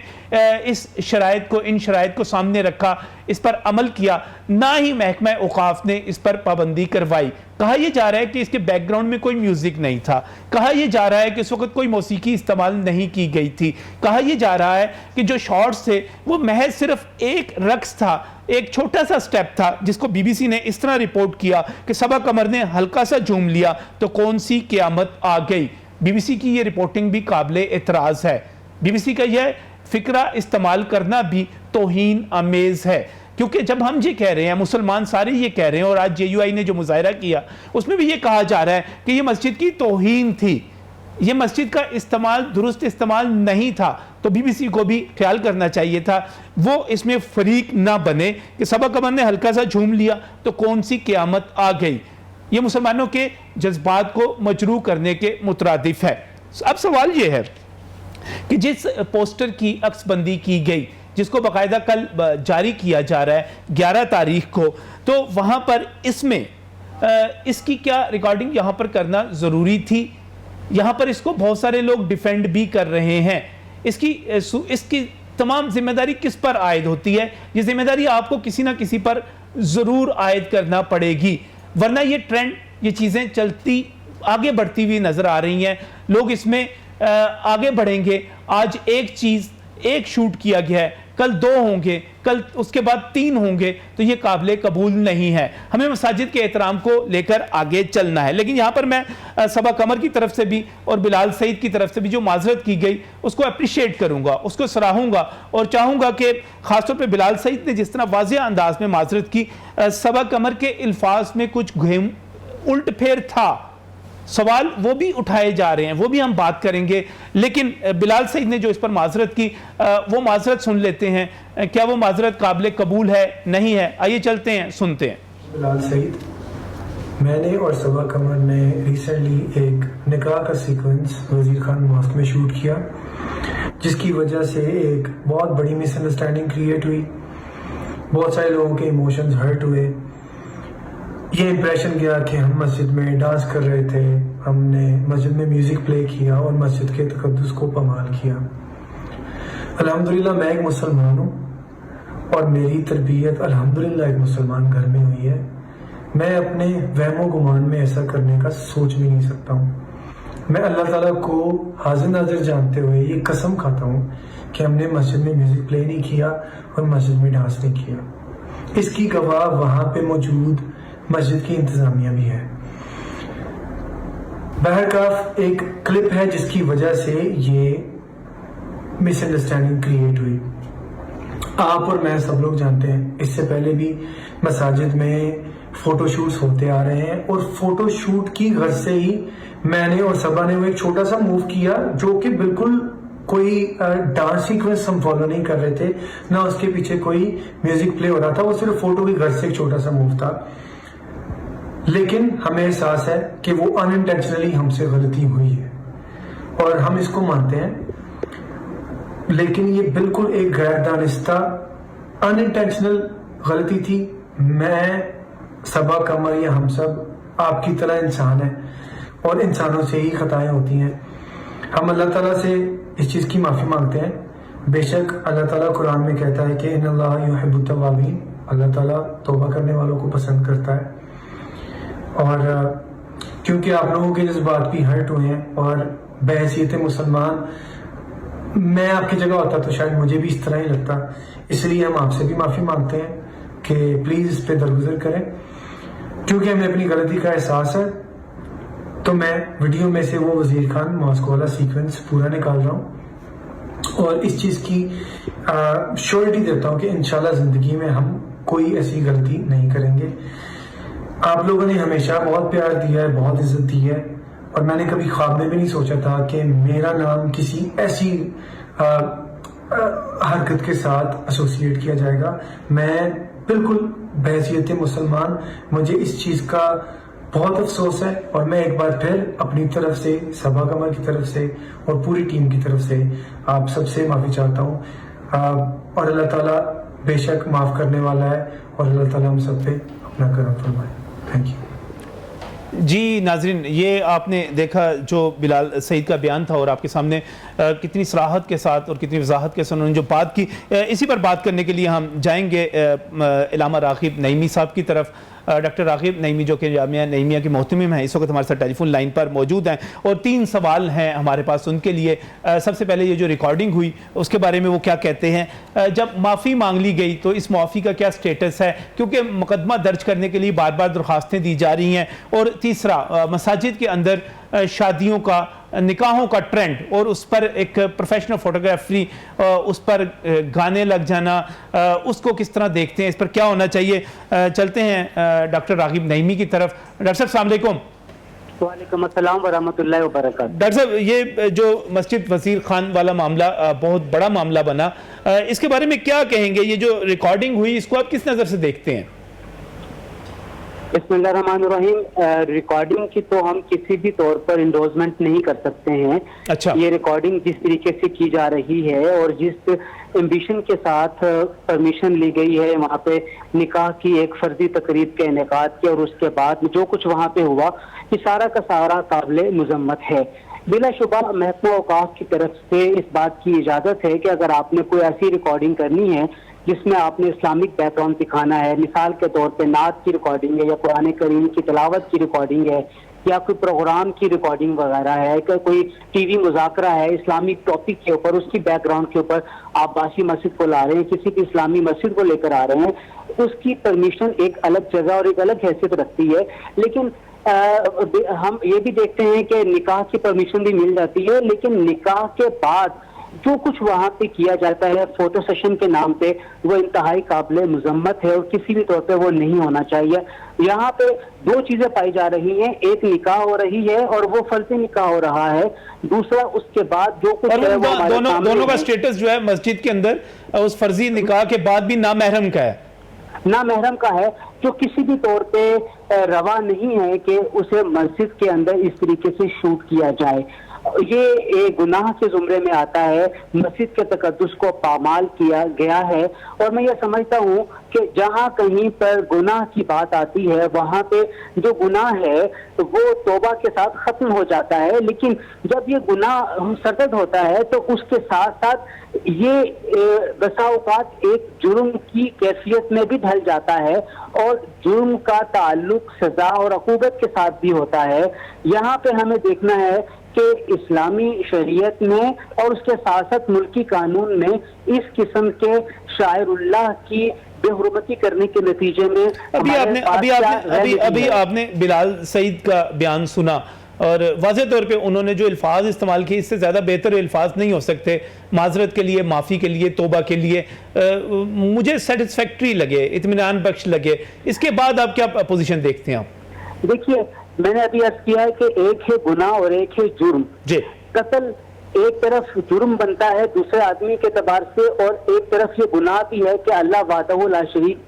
इस शराइत को, इन शराइत को सामने रखा, इस पर अमल किया, ना ही महकमा औकाफ ने इस पर पाबंदी करवाई। कहा यह जा रहा है कि इसके बैकग्राउंड में कोई म्यूजिक नहीं था, कहा यह जा रहा है कि इस वक्त कोई मौसीकी इस्तेमाल नहीं की गई थी, कहा यह जा रहा है कि जो शॉट्स थे वो महज सिर्फ एक रक्स था, एक छोटा सा स्टेप था, जिसको बीबीसी ने इस तरह रिपोर्ट किया कि सबा कमर ने हल्का सा झूम लिया तो कौन सी क़यामत आ गई। बीबीसी की ये रिपोर्टिंग भी काबिल एतराज़ है। बीबीसी का यह फिक्रा इस्तेमाल करना भी तौहीन आमेज़ है, क्योंकि जब हम ये कह रहे हैं, मुसलमान सारे ये कह रहे हैं, और आज JUI ने जो मुजाहरा किया उसमें भी ये कहा जा रहा है कि ये मस्जिद की तौहीन थी, ये मस्जिद का इस्तेमाल दुरुस्त इस्तेमाल नहीं था, तो बीबीसी को भी ख्याल करना चाहिए था, वो इसमें फरीक ना बने कि सबा कमर ने हल्का सा झूम लिया तो कौन सी क़यामत आ गई। ये मुसलमानों के जज्बात को मजरूह करने के मुतरादिफ है। अब सवाल ये है कि जिस पोस्टर की अक्सबंदी की गई, जिसको बाकायदा कल जारी किया जा रहा है 11 तारीख को, तो वहाँ पर इसमें इसकी क्या रिकॉर्डिंग यहाँ पर करना ज़रूरी थी? यहाँ पर इसको बहुत सारे लोग डिफेंड भी कर रहे हैं। इसकी तमाम जिम्मेदारी किस पर आयद होती है? ये जिम्मेदारी आपको किसी ना किसी पर ज़रूर आयद करना पड़ेगी, वरना ये ट्रेंड, ये चीज़ें चलती आगे बढ़ती हुई नज़र आ रही हैं, लोग इसमें आगे बढ़ेंगे। आज एक चीज़ एक शूट किया गया है, कल 2 होंगे, कल उसके बाद 3 होंगे, तो ये काबिल कबूल नहीं है। हमें मसाजिद के एहतराम को लेकर आगे चलना है। लेकिन यहाँ पर मैं सबा कमर की तरफ से भी और बिलाल सईद की तरफ से भी जो माजरत की गई उसको अप्रिशिएट करूँगा, उसको सराहूँगा और चाहूँगा कि ख़ासतौर पर बिलाल सईद ने जिस तरह वाज़ेह अंदाज में माजरत की, सबा कमर के अल्फाज में कुछ उल्ट फेर था, सवाल वो भी उठाए जा रहे हैं, वो भी हम बात करेंगे। लेकिन बिलाल सईद ने जो इस पर माजरत की, वो माजरत सुन लेते हैं। क्या वो माजरत काबिल कबूल है, नहीं है? आइए चलते हैं, सुनते हैं। बिलाल सईद, मैंने और सबा कमर ने रिसेंटली एक निकाह का सीक्वेंस वजीर खान मॉस्क में शूट किया, जिसकी वजह से एक बहुत बड़ी मिसअंडरस्टैंडिंग क्रिएट हुई। बहुत सारे लोगों के इमोशंस हर्ट हुए। ये इंप्रेशन गया कि हम मस्जिद में डांस कर रहे थे, हमने मस्जिद में म्यूजिक प्ले किया और मस्जिद के तकद्दुस को पमाल किया। अल्हम्दुलिल्लाह मैं एक मुसलमान हूँ और मेरी तरबियत अल्हम्दुलिल्लाह एक मुसलमान घर में हुई है। मैं अपने वहमो गुमान में ऐसा करने का सोच भी नहीं सकता हूँ। मैं अल्लाह ताला को हाजिर नाजिर जानते हुए ये कसम खाता हूँ कि हमने मस्जिद में म्यूजिक प्ले नहीं किया और मस्जिद में डांस नहीं किया। इसकी गवाह वहां पे मौजूद मस्जिद की इंतजामिया भी है। बहरकाफ एक क्लिप है जिसकी वजह से ये मिसअंडरस्टैंडिंग क्रिएट हुई। आप और मैं सब लोग जानते हैं, इससे पहले भी मसाजिद में फोटोशूट्स होते आ रहे हैं और फोटोशूट की गर्ज से ही मैंने और सबा ने वो एक छोटा सा मूव किया जो कि बिल्कुल कोई डांस सीक्वेंस हम फॉलो नहीं कर रहे थे, ना उसके पीछे कोई म्यूजिक प्ले हो रहा था, वो सिर्फ फोटो की गर्ज से एक छोटा सा मूव था। लेकिन हमें एहसास है कि वो अनइंटेंशनली हमसे गलती हुई है और हम इसको मानते हैं। लेकिन ये बिल्कुल एक गैर दानिस्ता अनइंटेंशनल गलती थी। मैं, सबा कमर या हम सब आपकी तरह इंसान है और इंसानों से ही खताएं होती हैं। हम अल्लाह ताला से इस चीज़ की माफ़ी मांगते हैं। बेशक अल्लाह ताला कुरान में कहता है कि इन्नल्लाह युहिब्बुत तव्वाबीन, अल्लाह ताला तौबा करने वालों को पसंद करता है। और क्योंकि आप लोगों के जज्बात भी हर्ट हुए हैं और बहसीयत मुसलमान मैं आपकी जगह होता तो शायद मुझे भी इस तरह ही लगता, इसलिए हम आपसे भी माफ़ी मांगते हैं कि प्लीज़ इस पे दरगुजर करें। क्योंकि हमें अपनी गलती का एहसास है तो मैं वीडियो में से वो वजीर खान मॉस्क वाला सीक्वेंस पूरा निकाल रहा हूँ और इस चीज़ की श्योरिटी देता हूँ कि इंशाल्लाह ज़िंदगी में हम कोई ऐसी गलती नहीं करेंगे। आप लोगों ने हमेशा बहुत प्यार दिया है, बहुत इज्जत दी है और मैंने कभी ख्वाब में भी नहीं सोचा था कि मेरा नाम किसी ऐसी हरकत के साथ एसोसिएट किया जाएगा। मैं बिल्कुल बहसीयत मुसलमान, मुझे इस चीज़ का बहुत अफसोस है और मैं एक बार फिर अपनी तरफ से, सबा कमर की तरफ से और पूरी टीम की तरफ से आप सबसे माफ़ी चाहता हूँ। और अल्लाह ताला बेशक माफ़ करने वाला है और अल्लाह ताला हम सब पे अपना करम फरमाए। Thank you. जी नाजरीन, ये आपने देखा जो बिलाल सईद का बयान था और आपके सामने कितनी सराहत के साथ और कितनी वजाहत के साथ उन्होंने जो बात की। इसी पर बात करने के लिए हम जाएंगे इलामा राग़िब नईमी साहब की तरफ। डॉक्टर राग़िब नईमी जो कि जामिया नईमिया की मोहतमिम हैं, इस वक्त हमारे साथ टेलीफोन लाइन पर मौजूद हैं और 3 सवाल हैं हमारे पास उनके लिए। सबसे पहले ये जो रिकॉर्डिंग हुई उसके बारे में वो क्या कहते हैं, जब माफ़ी मांग ली गई तो इस माफ़ी का क्या स्टेटस है, क्योंकि मुकदमा दर्ज करने के लिए बार बार दरख्वास्तें दी जा रही हैं। और तीसरा, मसाजिद के अंदर शादियों का, निकाहों का ट्रेंड और उस पर एक प्रोफेशनल फोटोग्राफी, उस पर गाने लग जाना, उसको किस तरह देखते हैं, इस पर क्या होना चाहिए। चलते हैं डॉक्टर राग़िब नईमी की तरफ। डॉक्टर साहब अस्सलाम वालेकुम। वालेकुम अस्सलाम वरहमतुल्लाहि वबरकातुहू। डॉक्टर साहब, ये जो मस्जिद वजीर खान वाला मामला बहुत बड़ा मामला बना, इसके बारे में क्या कहेंगे? ये जो रिकॉर्डिंग हुई इसको आप किस नज़र से देखते हैं? बिस्मिल्लाहिर्रहमानिर्रहीम। रिकॉर्डिंग की तो हम किसी भी तौर पर इंडोर्समेंट नहीं कर सकते हैं। अच्छा। ये रिकॉर्डिंग जिस तरीके से की जा रही है और जिस एम्बिशन के साथ परमिशन ली गई है वहाँ पे निकाह की एक फर्जी तकरीब के इनेकाद की और उसके बाद जो कुछ वहाँ पे हुआ, ये सारा का सारा काबिल मुजम्मत है। बिलाशुबा महकमा औकाफ की तरफ से इस बात की इजाज़त है कि अगर आपने कोई ऐसी रिकॉर्डिंग करनी है जिसमें आपने इस्लामिक बैकग्राउंड दिखाना है, मिसाल के तौर पे नात की रिकॉर्डिंग है या कुरान करीम की तिलावत की रिकॉर्डिंग है या कोई प्रोग्राम की रिकॉर्डिंग वगैरह है, कोई टीवी मुज़ाकरा है इस्लामिक टॉपिक के ऊपर, उसकी बैकग्राउंड के ऊपर आप बासी मस्जिद को ला रहे हैं, किसी भी इस्लामी मस्जिद को लेकर आ रहे हैं, उसकी परमिशन एक अलग जगह और एक अलग हैसियत रखती है। लेकिन हम ये भी देखते हैं कि निकाह की परमिशन भी मिल जाती है, लेकिन निकाह के बाद जो कुछ वहां पे किया जाता है फोटो सेशन के नाम पे, वो इंतहाई काबिल मुजम्मत है और किसी भी तौर पे वो नहीं होना चाहिए। यहाँ पे दो चीजें पाई जा रही हैं, एक निकाह हो रही है और वो फर्जी निकाह हो रहा है, दूसरा उसके बाद जो कुछ है वो हमारे दोनों का स्टेटस जो है मस्जिद के अंदर उस फर्जी निकाह के बाद भी नामहरम का है, नामहरम का है, जो किसी भी तौर पे रवा नहीं है कि उसे मस्जिद के अंदर इस तरीके से शूट किया जाए। ये गुनाह के जुमरे में आता है, मस्जिद के तकद्दुस को पामाल किया गया है। और मैं ये समझता हूँ कि जहाँ कहीं पर गुनाह की बात आती है वहाँ पे जो गुनाह है तो वो तौबा के साथ खत्म हो जाता है, लेकिन जब ये गुनाह सरदर्द होता है तो उसके साथ साथ ये बसा औकात एक जुर्म की कैफियत में भी ढल जाता है और जुर्म का ताल्लुक सजा और अकूबत के साथ भी होता है। यहाँ पे हमें देखना है कि इस्लामी शरीयत में और उसके साथ साथ मुल्की कानून में इस किस्म के शायरुल्लाह की बेहुरमती करने के नतीजे में अभी आपने बिलाल सईद का बयान सुना और वाज़ेह तौर पे उन्होंने जो अल्फाज इस्तेमाल किए इससे ज़्यादा बेहतर अल्फाज नहीं हो सकते माजरत के लिए, माफ़ी के लिए, तौबा के लिए। मुझे सेटिस्फैक्ट्री लगे, इत्मीनान बख्श लगे। इसके बाद आप क्या पोजीशन देखते हैं? आप देखिए, मैंने अभी अर्ज किया है कि एक है गुनाह और एक है जुर्म। जी, कत्ल एक तरफ जुर्म बनता है दूसरे आदमी के एतबार से, और एक तरफ ये गुनाह भी है कि अल्लाह वाहदहू ला शरीक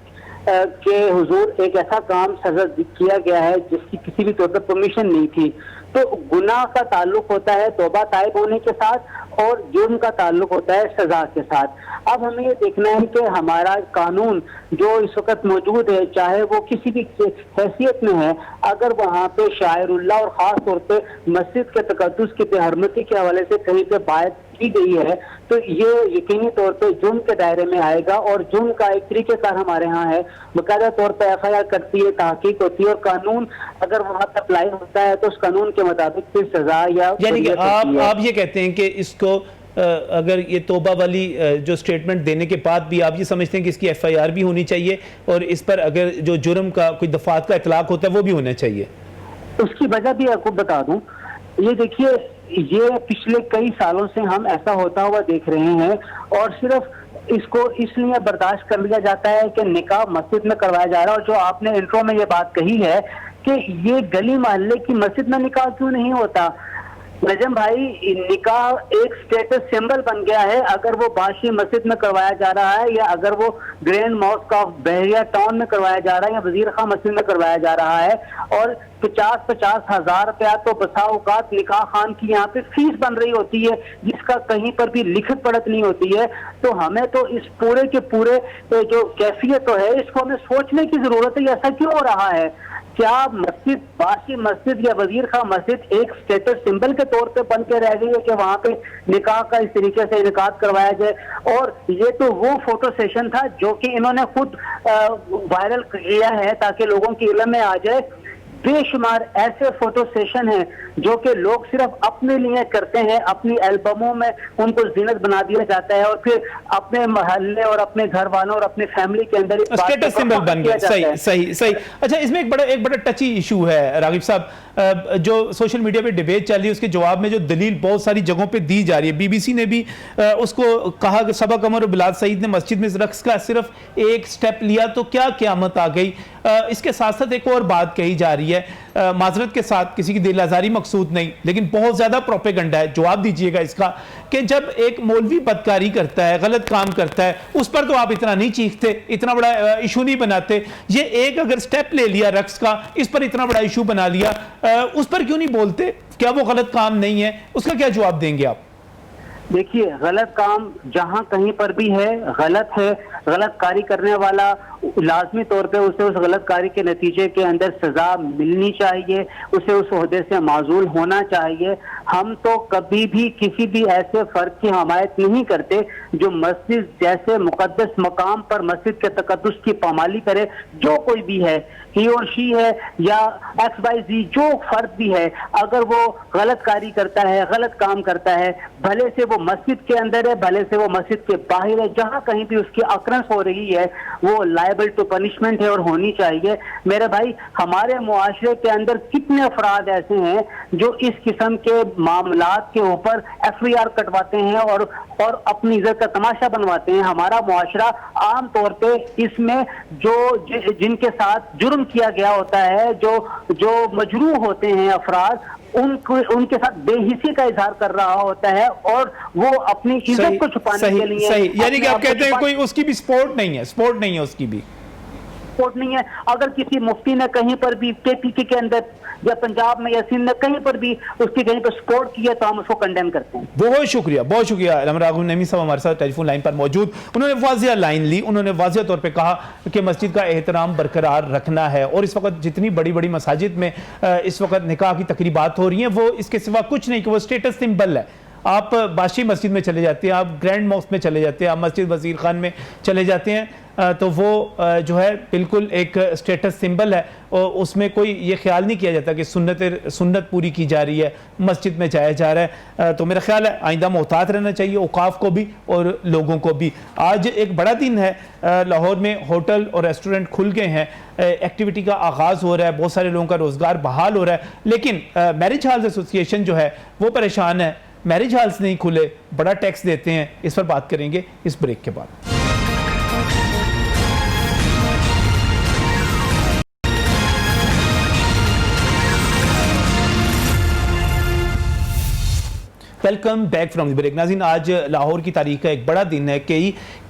के हुजूर एक ऐसा काम सजा किया गया है जिसकी किसी भी तौर पर परमिशन नहीं थी। तो गुनाह का ताल्लुक होता है तौबा ताइब होने के साथ और जुर्म का ताल्लुक होता है सजा के साथ। अब हमें ये देखना है कि हमारा कानून जो इस वक्त मौजूद है, चाहे वो किसी भी हैसियत में है, अगर वहाँ पे शायरुल्लाह और ख़ास तौर पे मस्जिद के तकद्दुस की बेहरमती के हवाले से कहीं पे बात की गई है तो ये यकीनी तौर पे जुर्म के दायरे में आएगा। और जुर्म का एक तरीकेकार हमारे यहाँ है, बाकायदा तौर पे FIR करती है, तहकीक होती है और कानून अगर वहाँ पे अप्लाई होता है तो उस कानून के मुताबिक फिर सजा या यानी कि आप ये कहते हैं कि इसको अगर ये तौबा वाली जो स्टेटमेंट देने के बाद भी आप ये समझते हैं कि इसकी FIR भी होनी चाहिए और इस पर अगर जो जुर्म का कोई दफात का इतलाक होता है वो भी होना चाहिए? उसकी वजह भी आपको बता दूं, ये देखिए, ये पिछले कई सालों से हम ऐसा होता हुआ देख रहे हैं और सिर्फ इसको इसलिए बर्दाश्त कर लिया जाता है कि निकाह मस्जिद में करवाया जा रहा है। और जो आपने इंट्रो में ये बात कही है कि ये गली मोहल्ले की मस्जिद में निकाह क्यों नहीं होता, नजम भाई, निकाह एक स्टेटस सिंबल बन गया है। अगर वो बाशी मस्जिद में करवाया जा रहा है या अगर वो grand mask of Bahria town में करवाया जा रहा है या वजीर खां मस्जिद में करवाया जा रहा है, और 50-50 हज़ार रुपया तो बसा औकात निकाह खान की यहाँ पे फीस बन रही होती है जिसका कहीं पर भी लिखत पढ़त नहीं होती है। तो हमें तो इस पूरे के पूरे जो कैफियत है इसको हमें सोचने की जरूरत है, ऐसा क्यों हो रहा है। क्या मस्जिद, बाशी मस्जिद या वजीर खां मस्जिद एक स्टेटस सिंबल के तौर पे बन के रह गई है कि वहां पे निकाह का इस तरीके से इनकाद करवाया जाए? और ये तो वो फोटो सेशन था जो कि इन्होंने खुद वायरल किया है ताकि लोगों की इल्म में आ जाए। बेशुमार ऐसे फोटो सेशन हैं जो कि लोग सिर्फ अपने लिए करते हैं, अपनी एल्बमों में उनको जीनत बना दिया जाता है और फिर अपने मोहल्ले और अपने घर वालों और अपनी फैमिली के अंदर स्टेटस सिंबल बन गया। सही। अच्छा, इसमें एक बड़ा टची इशू है रागिब साहब, जो सोशल मीडिया पे डिबेट चल रही है उसके जवाब में जो दलील बहुत सारी जगहों पे दी जा रही है। BBC ने भी उसको कहा कि सबा कमर और बिलाल सईद ने मस्जिद में रक्स का सिर्फ एक स्टेप लिया तो क्या क़यामत आ गई। इसके साथ साथ एक और बात कही जा रही है, माजरत के साथ, किसी की दिल आजारी मकसूद नहीं, लेकिन बहुत ज्यादा प्रोपेगेंडा है, जवाब दीजिएगा इसका, कि जब एक मौलवी बदकारी करता है, गलत काम करता है, उस पर तो आप इतना नहीं चीखते, इतना बड़ा इशू नहीं बनाते। ये एक अगर स्टेप ले लिया रक्स का, इस पर इतना बड़ा इशू बना लिया, उस पर क्यों नहीं बोलते? क्या वो गलत काम नहीं है? उसका क्या जवाब देंगे आप? देखिए, गलत काम जहां कहीं पर भी है, गलत है, गलत कारी करने वाला लाजमी तौर पे उसे उस गलत कार्य के नतीजे के अंदर सजा मिलनी चाहिए, उसे उस ओहदे से माजूल होना चाहिए। हम तो कभी भी किसी भी ऐसे फर्द की हमायत नहीं करते जो मस्जिद जैसे मुकद्दस मकाम पर मस्जिद के तकद्दुस की पामाली करे। जो कोई भी है, ही और शी है या XYZ, जो फर्द भी है, अगर वो गलत कार्य करता है, गलत काम करता है, भले से वो मस्जिद के अंदर है, भले से वो मस्जिद के बाहर है, जहां कहीं भी उसकी अक्रंस हो रही है, वो लायबल टू पनिशमेंट है और होनी चाहिए। मेरे भाई, हमारे मुआशरे के अंदर कितने अफराद ऐसे हैं जो इस किस्म के मामलात के ऊपर FIR कटवाते हैं और अपनी इज्जत का तमाशा बनवाते हैं। हमारा मुआशरा आम तौर पे इसमें जिनके साथ जुर्म किया गया होता है, जो मजरूह होते हैं अफराद, उनके साथ बेहिसी का इजहार कर रहा होता है और वो अपनी इज्जत को छुपाने के लिए। सही, यानी कि आप कहते हैं कोई उसकी भी सपोर्ट नहीं है उसकी भी सपोर्ट नहीं है। अगर किसी मुफ्ती ने कहीं पर भी KPK के अंदर या पंजाब में या सिंध में कहीं पर भी उसकी कहीं पर सपोर्ट किया तो हम उसको कंडेम करते हैं। बहुत शुक्रिया राघव नईमी साहब हमारे साथ टेलीफोन लाइन पर मौजूद। उन्होंने वाज़िया लाइन ली, उन्होंने वाज़िया तौर पे कहा कि मस्जिद का एहतराम बरकरार रखना है और इस वक्त जितनी बड़ी बड़ी मसाजिद में इस वक्त निकाह की तकरीबात हो रही हैं वो इसके सिवा कुछ नहीं कि वो स्टेटस सिंबल है। आप बादशाही मस्जिद में चले जाते हैं, आप ग्रैंड मॉस्क में चले जाते हैं, आप मस्जिद वज़ीर खान में चले जाते हैं, तो वो जो है बिल्कुल एक स्टेटस सिंबल है और उसमें कोई ये ख्याल नहीं किया जाता कि सुन्नत पूरी की जा रही है, मस्जिद में जाया जा रहा है। तो मेरा ख्याल है आइंदा मोहतात रहना चाहिए औकाफ को भी और लोगों को भी। आज एक बड़ा दिन है, लाहौर में होटल और रेस्टोरेंट खुल गए हैं, एक्टिविटी का आगाज़ हो रहा है, बहुत सारे लोगों का रोज़गार बहाल हो रहा है, लेकिन मैरिज हॉल्स एसोसिएशन जो है वो परेशान है। मैरिज हॉल्स नहीं खुले, बड़ा टैक्स देते हैं। इस पर बात करेंगे इस ब्रेक के बाद। Welcome back from the break. नाज़रीन, आज लाहौर की तारीख का एक बड़ा दिन है।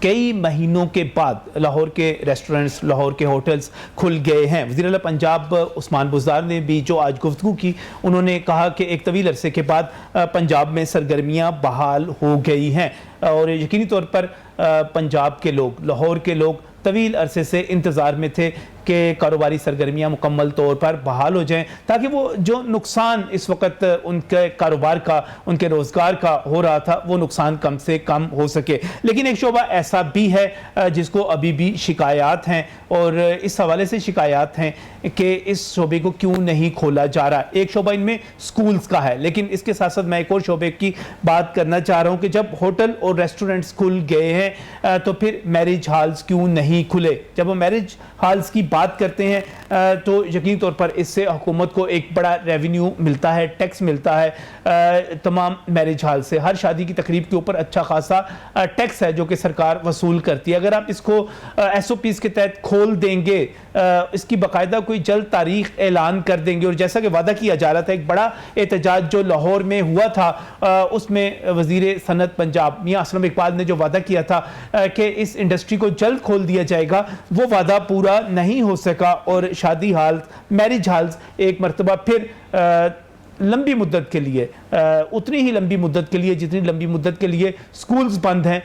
कई महीनों के बाद लाहौर के रेस्टोरेंट्स, लाहौर के होटल्स खुल गए हैं। वज़ीर आला पंजाब उस्मान बुज़दार ने भी जो आज गुफ्तगू की, उन्होंने कहा कि एक तवील अरसे के बाद पंजाब में सरगर्मियाँ बहाल हो गई हैं और यकीनी तौर पर पंजाब के लोग, लाहौर के लोग तवील अरसे से इंतज़ार में थे कि कारोबारी सरगर्मियाँ मुकम्मल तौर पर बहाल हो जाएं ताकि वो जो नुकसान इस वक्त उनके कारोबार का, उनके रोज़गार का हो रहा था, वो नुकसान कम से कम हो सके। लेकिन एक शोबा ऐसा भी है जिसको अभी भी शिकायत हैं और इस हवाले से शिकायत हैं कि इस शोबे को क्यों नहीं खोला जा रहा। एक शोबा इनमें स्कूल्स का है, लेकिन इसके साथ साथ मैं एक और शोबे की बात करना चाह रहा हूँ कि जब होटल और रेस्टोरेंट्स खुल गए हैं तो फिर मैरिज हॉल्स क्यों नहीं खुले। जब हम मैरिज हॉल्स की बात करते हैं तो यकीनी तौर पर इससे हुकूमत को एक बड़ा रेवेन्यू मिलता है, टैक्स मिलता है तमाम मैरिज हॉल से। हर शादी की तकरीब के ऊपर अच्छा खासा टैक्स है जो कि सरकार वसूल करती है। अगर आप इसको SOPs के तहत खोल देंगे, इसकी बाकायदा कोई जल्द तारीख ऐलान कर देंगे और जैसा कि वादा किया जा रहा था, एक बड़ा एहतजाज जो लाहौर में हुआ था उसमें वज़ीर सनत पंजाब मियां असलम इकबाल ने जो वादा किया था कि इस इंडस्ट्री को जल्द खोल दिया जाएगा, वो वादा पूरा नहीं हो सका और शादी हॉल, मैरिज हॉल्स एक मरतबा फिर लंबी मुद्दत के लिए, उतनी ही लंबी मुद्दत के लिए जितनी लंबी मुद्दत के लिए स्कूल्स बंद हैं,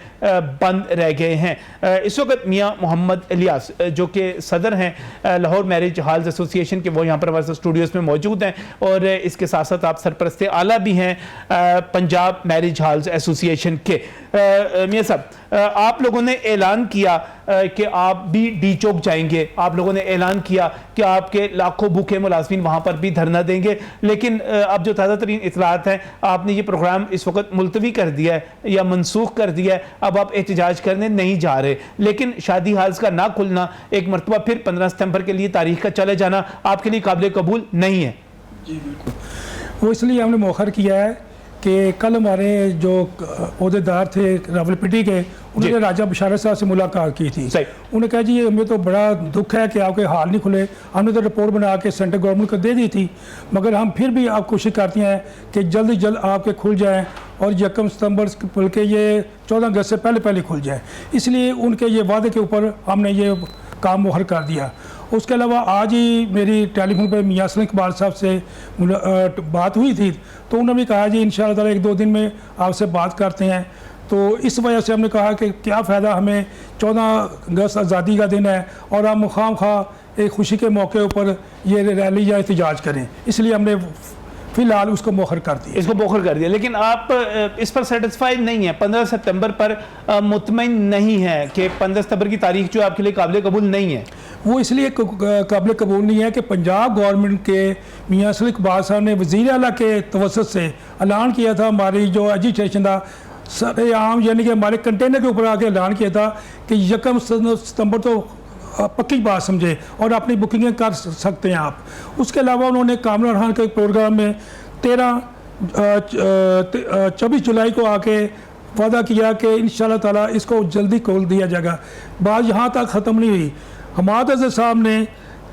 बंद रह गए हैं। इस वक्त मियां मोहम्मद इलियास जो कि सदर हैं लाहौर मैरिज हॉल्स एसोसिएशन के, वो यहाँ पर हमारे स्टूडियोज़ में मौजूद हैं और इसके साथ साथ आप सरपरस्ते आला भी हैं पंजाब मैरिज हॉल्स एसोसिएशन के। मियां साहब, आप लोगों ने ऐलान किया कि आप भी डी चौक जाएंगे, आप लोगों ने ऐलान किया कि आपके लाखों भूखे मुलाजमीन वहाँ पर भी धरना देंगे, लेकिन अब जो ताज़ा तरीन इतलात हैं, आपने ये प्रोग्राम इस वक्त मुलतवी कर दिया है या मनसूख कर दिया है, अब आप एहतजाज करने नहीं जा रहे। लेकिन शादी हॉल्स का ना खुलना, एक मरतबा फिर 15 सितंबर के लिए तारीख का चले जाना आपके लिए काबिल कबूल नहीं है। जी बिल्कुल, वो इसलिए हमने मौखर किया है कि कल हमारे जो अहदेदार थे रावलपिंडी के, उन्होंने राजा बशारत साहब से मुलाकात की थी। उन्होंने कहा जी हमें तो बड़ा दुख है कि आपके हाल नहीं खुले, हमने तो रिपोर्ट बना के सेंट्रल गवर्नमेंट को दे दी थी, मगर हम फिर भी आप कोशिश करते हैं कि जल्द से जल्द आपके खुल जाएँ और 1 सितंबर बल्कि ये 14 अगस्त से पहले खुल जाए। इसलिए उनके ये वादे के ऊपर हमने ये काम मुहर कर दिया। उसके अलावा आज ही मेरी टेलीफोन पर मियां असलम इकबाल साहब से बात हुई थी, तो उन्होंने भी कहा जी इंशाअल्लाह ताला 1-2 दिन में आपसे बात करते हैं। तो इस वजह से हमने कहा कि क्या फ़ायदा, हमें 14 अगस्त आज़ादी का दिन है और हम खाम खा एक खुशी के मौके ऊपर ये रैली या एहतजाज करें, इसलिए हमने फिलहाल उसको मोखर कर दिया। इसको मोखर कर दिया, लेकिन आप इस पर सेटिस्फाइड नहीं है, 15 सितंबर पर मुतमईन नहीं है कि 15 सितंबर की तारीख जो आपके लिए काबिल कबूल नहीं है? वो इसलिए काबिल कबूल नहीं है कि पंजाब गवर्नमेंट के मियाँ सलीम इकबाल साहब ने वज़ीर आला के तवसत से ऐलान किया था, हमारी जो एजुकेशन था सरेआम यानी कि हमारे कंटेनर के ऊपर आके ऐलान किया था कि 1 सितंबर तो पक्की बात समझे और अपनी बुकिंगें कर सकते हैं आप। उसके अलावा उन्होंने कामरान खान के प्रोग्राम में 24 जुलाई को आके वादा किया कि इंशाल्लाह ताला इसको जल्दी खोल दिया जाएगा। बात यहाँ तक ख़त्म नहीं हुई, हमाद अज़हर साहब ने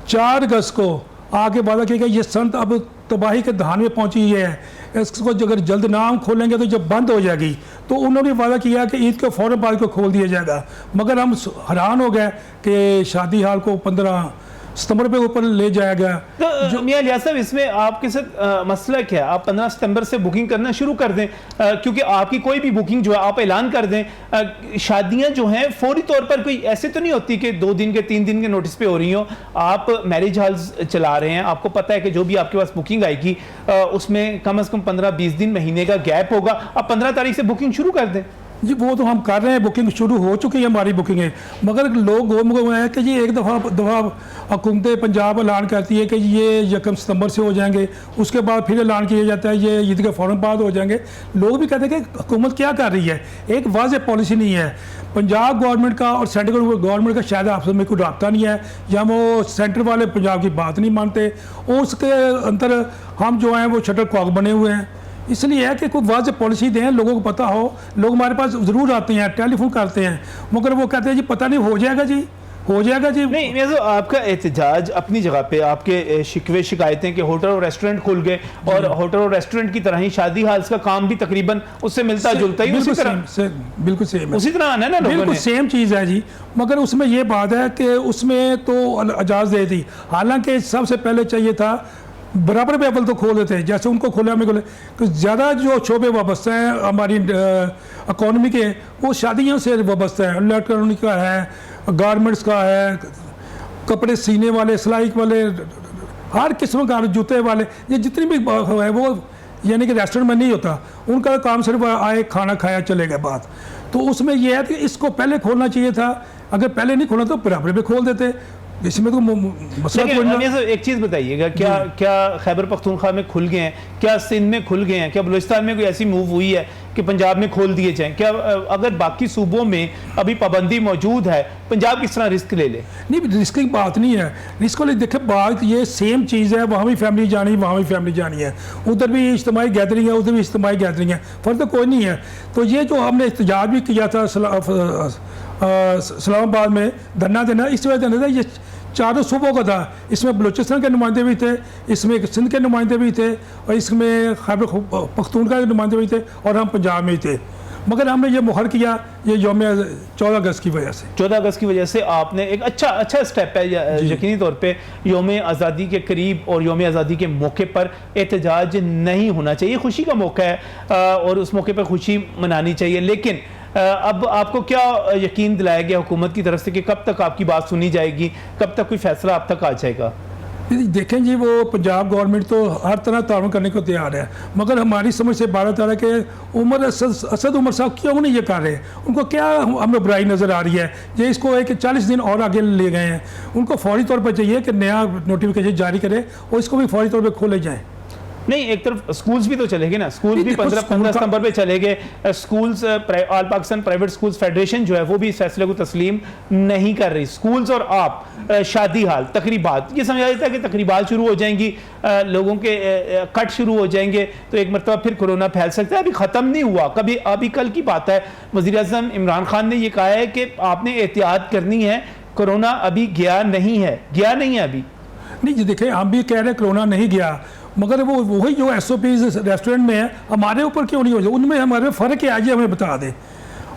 4 अगस्त को आके वादा किया कि ये संत अब तबाही के दहान में पहुंची है, इसको अगर जल्द ना हम खोलेंगे तो जब बंद हो जाएगी। तो उन्होंने वादा किया कि ईद के फ़ौरन बाद को खोल दिया जाएगा, मगर हम हैरान हो गए कि शादी हाल को 15 सितंबर पे ऊपर ले जाएगा। तो मियां इलियास साहब, इसमें आपके साथ मसला क्या है? आप 15 सितंबर से बुकिंग करना शुरू कर दें, क्योंकि आपकी कोई भी बुकिंग जो है आप ऐलान कर दें। शादियां जो हैं फौरी तौर पर कोई ऐसे तो नहीं होती कि 2 दिन के 3 दिन के नोटिस पे हो रही हो। आप मैरिज हॉल्स चला रहे हैं, आपको पता है कि जो भी आपके पास बुकिंग आएगी उसमें कम से कम 15-20 दिन महीने का गैप होगा। आप 15 तारीख से बुकिंग शुरू कर दें। जी वो तो हम कर रहे हैं, बुकिंग शुरू हो चुकी है हमारी बुकिंगें, मगर लोग गोम है कि जी एक दफ़ा हुकूमत पंजाब ऐलान करती है कि ये 1 सितंबर से हो जाएंगे, उसके बाद फिर ऐलान किया जाता है ये ईद के फ़ौरन बाद हो जाएंगे। लोग भी कहते हैं कि हुकूमत क्या कर रही है, एक वाज़ेह पॉलिसी नहीं है पंजाब गवर्नमेंट का और सेंट्रल गवर्नमेंट का। शायद आपसे में कोई रब्ता नहीं है या वो सेंटर वाले पंजाब की बात नहीं मानते, और उसके अंदर हम जो हैं वो शटर कॉक बने हुए हैं। इसलिए है कि कोई वाज़ेह पॉलिसी दें, लोगों को पता हो। लोग हमारे पास ज़रूर आते हैं, टेलीफोन करते हैं, मगर वो कहते हैं जी पता नहीं, हो जाएगा जी, हो जाएगा जी। नहीं, मैं तो आपका एहतजाज अपनी जगह पे, आपके शिकवे शिकायतें कि होटल और रेस्टोरेंट खुल गए और होटल और रेस्टोरेंट की तरह ही शादी हाल्स का काम भी तकरीबन उससे मिलता जुलता ही उसी तरह बिल्कुल सेम उसी तरह आना है ना, बिल्कुल सेम चीज़ है जी। मगर उसमें ये बात है कि उसमें तो इजाज़त दे दी, हालांकि सबसे पहले चाहिए था बराबर पे अव्वल तो खोल देते हैं, जैसे उनको खोला हमें खोले। तो ज़्यादा जो शोबे वाबस्ता हैं हमारी इकॉनमी के, वो शादियों से वाबस्ता है, इलेक्ट्रॉनिक का है, गारमेंट्स का है, कपड़े सीने वाले, सिलाई वाले, हर किस्म का, जूते वाले, ये जितनी भी है वो यानी कि रेस्टोरेंट में नहीं होता, उनका काम सिर्फ आए खाना खाया चले गए बात। तो उसमें यह है कि इसको पहले खोलना चाहिए था, अगर पहले नहीं खोला तो बराबर पे खोल देते, इसमें तो मसला। एक चीज़ बताइएगा, क्या खैबर पख्तूनख्वा में खुल गए हैं, क्या सिंध में खुल गए हैं, क्या बलूचिस्तान में कोई ऐसी मूव हुई है कि पंजाब में खोल दिए जाएं? क्या अगर बाकी सूबों में अभी पाबंदी मौजूद है, पंजाब किस तरह रिस्क ले ले? नहीं, रिस्क की बात नहीं है, रिस्क वाली देखे बात ये सेम चीज़ है, वहाँ भी फैमिली जानी, वहाँ भी फैमिली जानी है, उधर भी इज्तिमाई गैदरिंग है, उधर भी इज्तिमाई गैदरिंग है, फ़र्क तो कोई नहीं है। तो ये जो हमने एहतजाज भी किया था इस्लामाबाद में धरना देना, इस वजह देना था, ये चारों सूबों का था, इसमें बलूचिस्तान के नुमाइंदे भी थे, इसमें सिंध के नुमाइंदे भी थे, और इसमें खैबर पख्तूनख्वा के नुमाइंदे भी थे, और हम पंजाब में ही थे। मगर हमने ये मुहर किया ये यौम 14 अगस्त की वजह से। 14 अगस्त की वजह से आपने एक अच्छा स्टेप है, यकीनी तौर पे यौम आज़ादी के करीब और यौम आज़ादी के मौके पर एहतजाज नहीं होना चाहिए, खुशी का मौका है और उस मौके पर खुशी मनानी चाहिए। लेकिन अब आपको क्या यकीन दिलाया गया हुकूमत की तरफ से कि कब तक आपकी बात सुनी जाएगी, कब तक कोई फैसला आप तक आ जाएगा? देखें जी, वो पंजाब गवर्नमेंट तो हर तरह ताउन करने को तैयार है, मगर हमारी समझ से बात आ रहा है कि असद उमर साहब क्यों नहीं ये कर रहे, उनको क्या हमें बुराई नज़र आ रही है, ये इसको एक 40 दिन और आगे ले गए हैं। उनको फौरी तौर पर चाहिए कि नया नोटिफिकेशन जारी करे और इसको भी फौरी तौर पर खोले जाएँ। नहीं, एक तरफ स्कूल्स भी तो चलेंगे ना, स्कूल्स भी 15 सितंबर पे चलेंगे। Schools all Pakistan private schools federation जो है वो भी इस फैसले को तस्लीम नहीं कर रही। स्कूल्स और आप शादी हाल तकरीबात, ये समझा जाता है कि तकरीबात शुरू हो जाएंगी, लोगों के कट शुरू हो जाएंगे, तो एक मरतबा फिर कोरोना फैल सकता है। अभी ख़त्म नहीं हुआ, कभी अभी कल की बात है, वज़ीर आज़म इमरान खान ने यह कहा है कि आपने एहतियात करनी है, कोरोना अभी गया नहीं है अभी। नहीं जी, देखिए हम भी कह रहे हैं कोरोना नहीं गया, मगर वो वही जो SOPs रेस्टोरेंट में है हमारे ऊपर क्यों नहीं हो जाए, उनमें हमारे फ़र्क क्या है जी, हमें बता दें।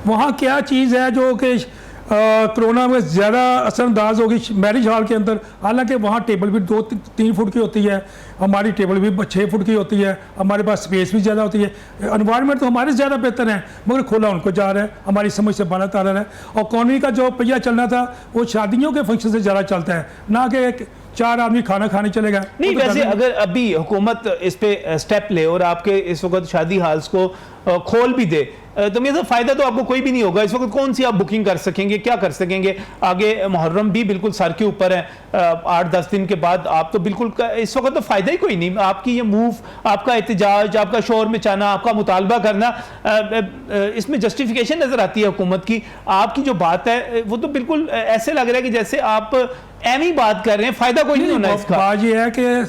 वहाँ क्या चीज़ है जो कि कोरोना में ज़्यादा असरअंदाज होगी मैरिज हॉल के अंदर, हालांकि वहाँ टेबल भी 2-3 फुट की होती है, हमारी टेबल भी 6 फुट की होती है, हमारे पास स्पेस भी ज़्यादा होती है, एनवायरनमेंट तो हमारे ज़्यादा बेहतर है, मगर खुला उनको जा रहा है, हमारी समझ से बाहर आ रहा है। और इकॉनमी का जो पहिया चलना था वो शादियों के फंक्शन से ज़्यादा चलता है, ना कि 4 आदमी खाना खाने चलेगा। नहीं, वैसे अगर अभी हुकूमत इस पे स्टेप ले और आपके इस वक्त शादी हॉल्स को खोल भी दे, तो मेरा फायदा तो आपको कोई भी नहीं होगा। इस वक्त कौन सी आप बुकिंग कर सकेंगे, क्या कर सकेंगे? आगे मुहर्रम भी बिल्कुल सर के ऊपर है, 8-10 दिन के बाद आप तो बिल्कुल इस वक्त तो फायदा ही कोई नहीं। आपकी ये मूव, आपका एहतजाज, आपका शोर मचाना, आपका मुतालबा करना, इसमें जस्टिफिकेशन नजर आती है हुकूमत की। आपकी जो बात है वो तो बिल्कुल ऐसे लग रहा है कि जैसे आप एम ही बात कर रहे हैं, फायदा कोई नहीं होना इसका। बात ये है कि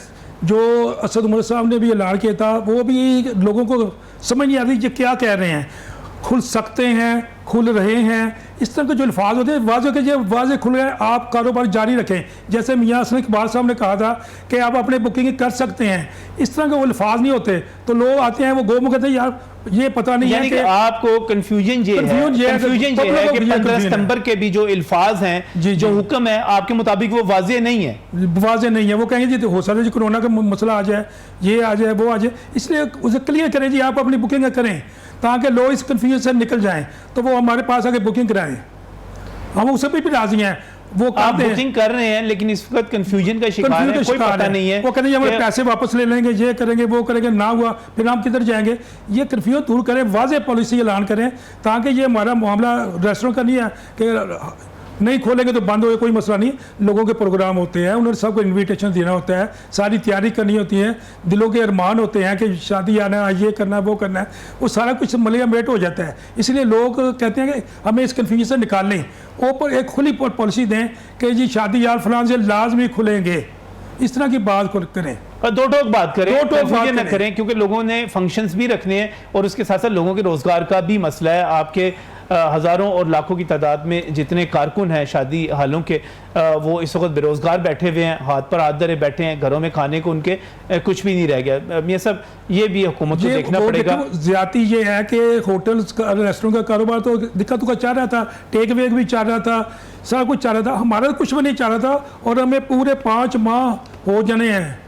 जो असद उमर साहब ने भी ऐलान किया था वो भी लोगों को समझ नहीं आ रही कि क्या कह रहे हैं। खुल सकते हैं, खुल रहे हैं, इस तरह के जो अल्फाज होते हैं वाजे खुल गए, आप कारोबार जारी रखें। जैसे मियाँ हसन इकबाल साहब ने कहा था कि आप अपने बुकिंग कर सकते हैं, इस तरह के वो अल्फाज नहीं होते तो लोग आते हैं वो गोम कहते हैं यार ये पता नहीं है कि आपको कंफ्यूजन ये है कि 15 सितंबर के भी जो अल्फाज हैं, जो हुक्म है आपके मुताबिक वो वाज़ेह नहीं है, वो कहेंगे जी हो सकता है जी कोरोना का मसला आ जाए, ये आ जाए, वो आ जाए, इसलिए उसे क्लियर करें जी आप अपनी बुकिंग करें ताकि लोग इस कन्फ्यूजन से निकल जाएं, तो वो हमारे पास आके बुकिंग कराएं, हम उसे भी राजी हैं। वो आप बुकिंग कर रहे हैं लेकिन इस वक्त कंफ्यूजन का शिकार है, कोई पता नहीं है। वो कहते हैं हमारे पैसे वापस ले लेंगे, ये करेंगे, वो करेंगे, ना हुआ फिर हम किधर जाएंगे। ये कंफ्यूजन दूर करें, वाज़ेह पॉलिसी ऐलान करें ताकि ये हमारा मामला रेस्टोरेंट का नहीं है कि नहीं खोलेंगे तो बंद हो, कोई मसला नहीं। लोगों के प्रोग्राम होते हैं, उन्हें सबको इनविटेशन देना होता है, सारी तैयारी करनी होती है, दिलों के अरमान होते हैं कि शादी आना है, ये करना है, वो करना है, वो सारा कुछ मलियामेट हो जाता है। इसलिए लोग कहते हैं कि हमें इस कन्फ्यूजन से निकाल लें, ऊपर एक खुली पॉलिसी दें कि जी शादी यार फलां से लाजमी खुलेंगे, इस तरह की बात करें, दो टोक बात करें, कंफ्यूजन न करें, क्योंकि लोगों ने फंक्शंस भी रखने हैं और उसके साथ साथ लोगों के रोजगार का भी मसला है। आपके हज़ारों और लाखों की तादाद में जितने कारकुन हैं शादी हालों के, वो इस वक्त बेरोज़गार बैठे हुए हैं, हाथ पर हाथ धरे बैठे हैं, घरों में खाने को उनके कुछ भी नहीं रह गया। मियां साहब ये भी हुकूमत को देखना पड़ेगा। ज्यादा ये है कि होटल्स रेस्टोरेंट का कारोबार तो दिक्कत का चल रहा था, टेक वे भी चल रहा था, सारा कुछ चल रहा था, हमारा कुछ भी नहीं चल रहा था और हमें पूरे 5 माह हो जाने हैं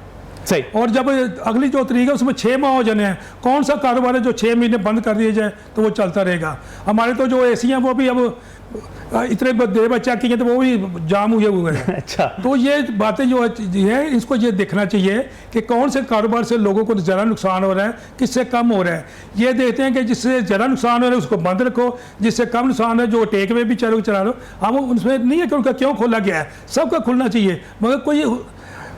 सही। और जब अगली जो तरीक है उसमें 6 माह हो जाने हैं, कौन सा कारोबार है जो 6 महीने बंद कर दिए जाए तो वो चलता रहेगा। हमारे तो जो एसी हैं वो भी अब इतने देर बच्चा किए तो वो भी जाम हुए हैं। अच्छा, तो ये बातें जो है इसको ये देखना चाहिए कि कौन से कारोबार से लोगों को ज़्यादा नुकसान हो रहा है, किससे कम हो रहा है। ये देखते हैं कि जिससे ज़्यादा नुकसान हो रहा है उसको बंद रखो, जिससे कम नुकसान है जो टेक वे भी चला लो। हम उसमें नहीं है कि उनका क्यों खोला गया है, सबका खुलना चाहिए, मगर कोई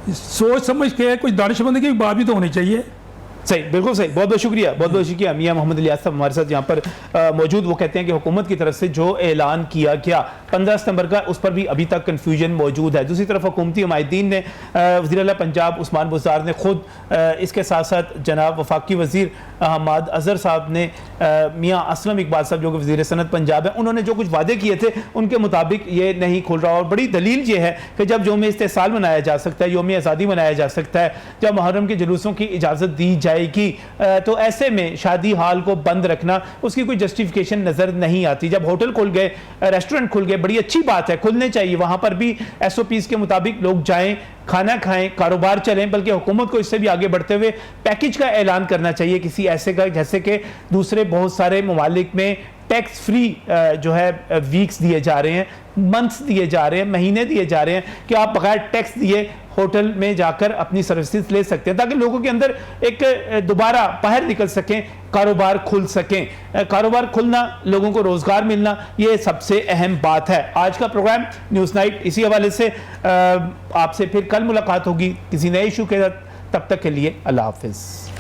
सोच समझ के कुछ दानिशमंदी की बात भी तो होनी चाहिए। सही, बिल्कुल सही। बहुत बहुत शुक्रिया, बहुत बहुत शुक्रिया। मियां मोहम्मद इलियास साहब हमारे साथ यहाँ पर मौजूद। वो कहते हैं कि हुकूमत की तरफ से जो ऐलान किया गया 15 सितंबर का, उस पर भी अभी तक कन्फ्यूजन मौजूद है। दूसरी तरफ हुकूमती हुमायूद्दीन ने, वज़ीर आला पंजाब उस्मान बुज़दार ने खुद, इसके साथ साथ जनाब वफाकी वज़ीर अहमद अज़हर साहब ने, मियाँ असलम इकबाल साहब जो कि वज़ीर सनत पंजाब है, उन्होंने जो कुछ वादे किए थे उनके मुताबिक ये नहीं खुल रहा। और बड़ी दलील ये है कि जब यौम इस्तेसाल मनाया जा सकता है, यौम आज़ादी मनाया जा सकता है, जब मुहर्रम के जुलूसों की इजाज़त दी जाएगी, तो ऐसे में शादी हाल को बंद रखना, उसकी कोई जस्टिफिकेशन नज़र नहीं आती। जब होटल खुल गए, रेस्टोरेंट खुल गए, बड़ी अच्छी बात है, खुलने चाहिए, वहाँ पर भी SOPs के मुताबिक लोग जाएँ, खाना खाएं, कारोबार चलें। बल्कि हुकूमत को इससे भी आगे बढ़ते हुए पैकेज का ऐलान करना चाहिए किसी ऐसे का, जैसे कि दूसरे बहुत सारे ममालिक में टैक्स फ्री जो है वीक्स दिए जा रहे हैं, मंथ्स दिए जा रहे हैं, महीने दिए जा रहे हैं कि आप बगैर टैक्स दिए होटल में जाकर अपनी सर्विसेज ले सकते हैं, ताकि लोगों के अंदर एक दोबारा बाहर निकल सकें, कारोबार खुल सकें। कारोबार खुलना, लोगों को रोजगार मिलना, ये सबसे अहम बात है। आज का प्रोग्राम न्यूज़ नाइट इसी हवाले से आपसे फिर कल मुलाकात होगी किसी नए इशू के साथ। तब तक के लिए अल्लाह हाफिज़।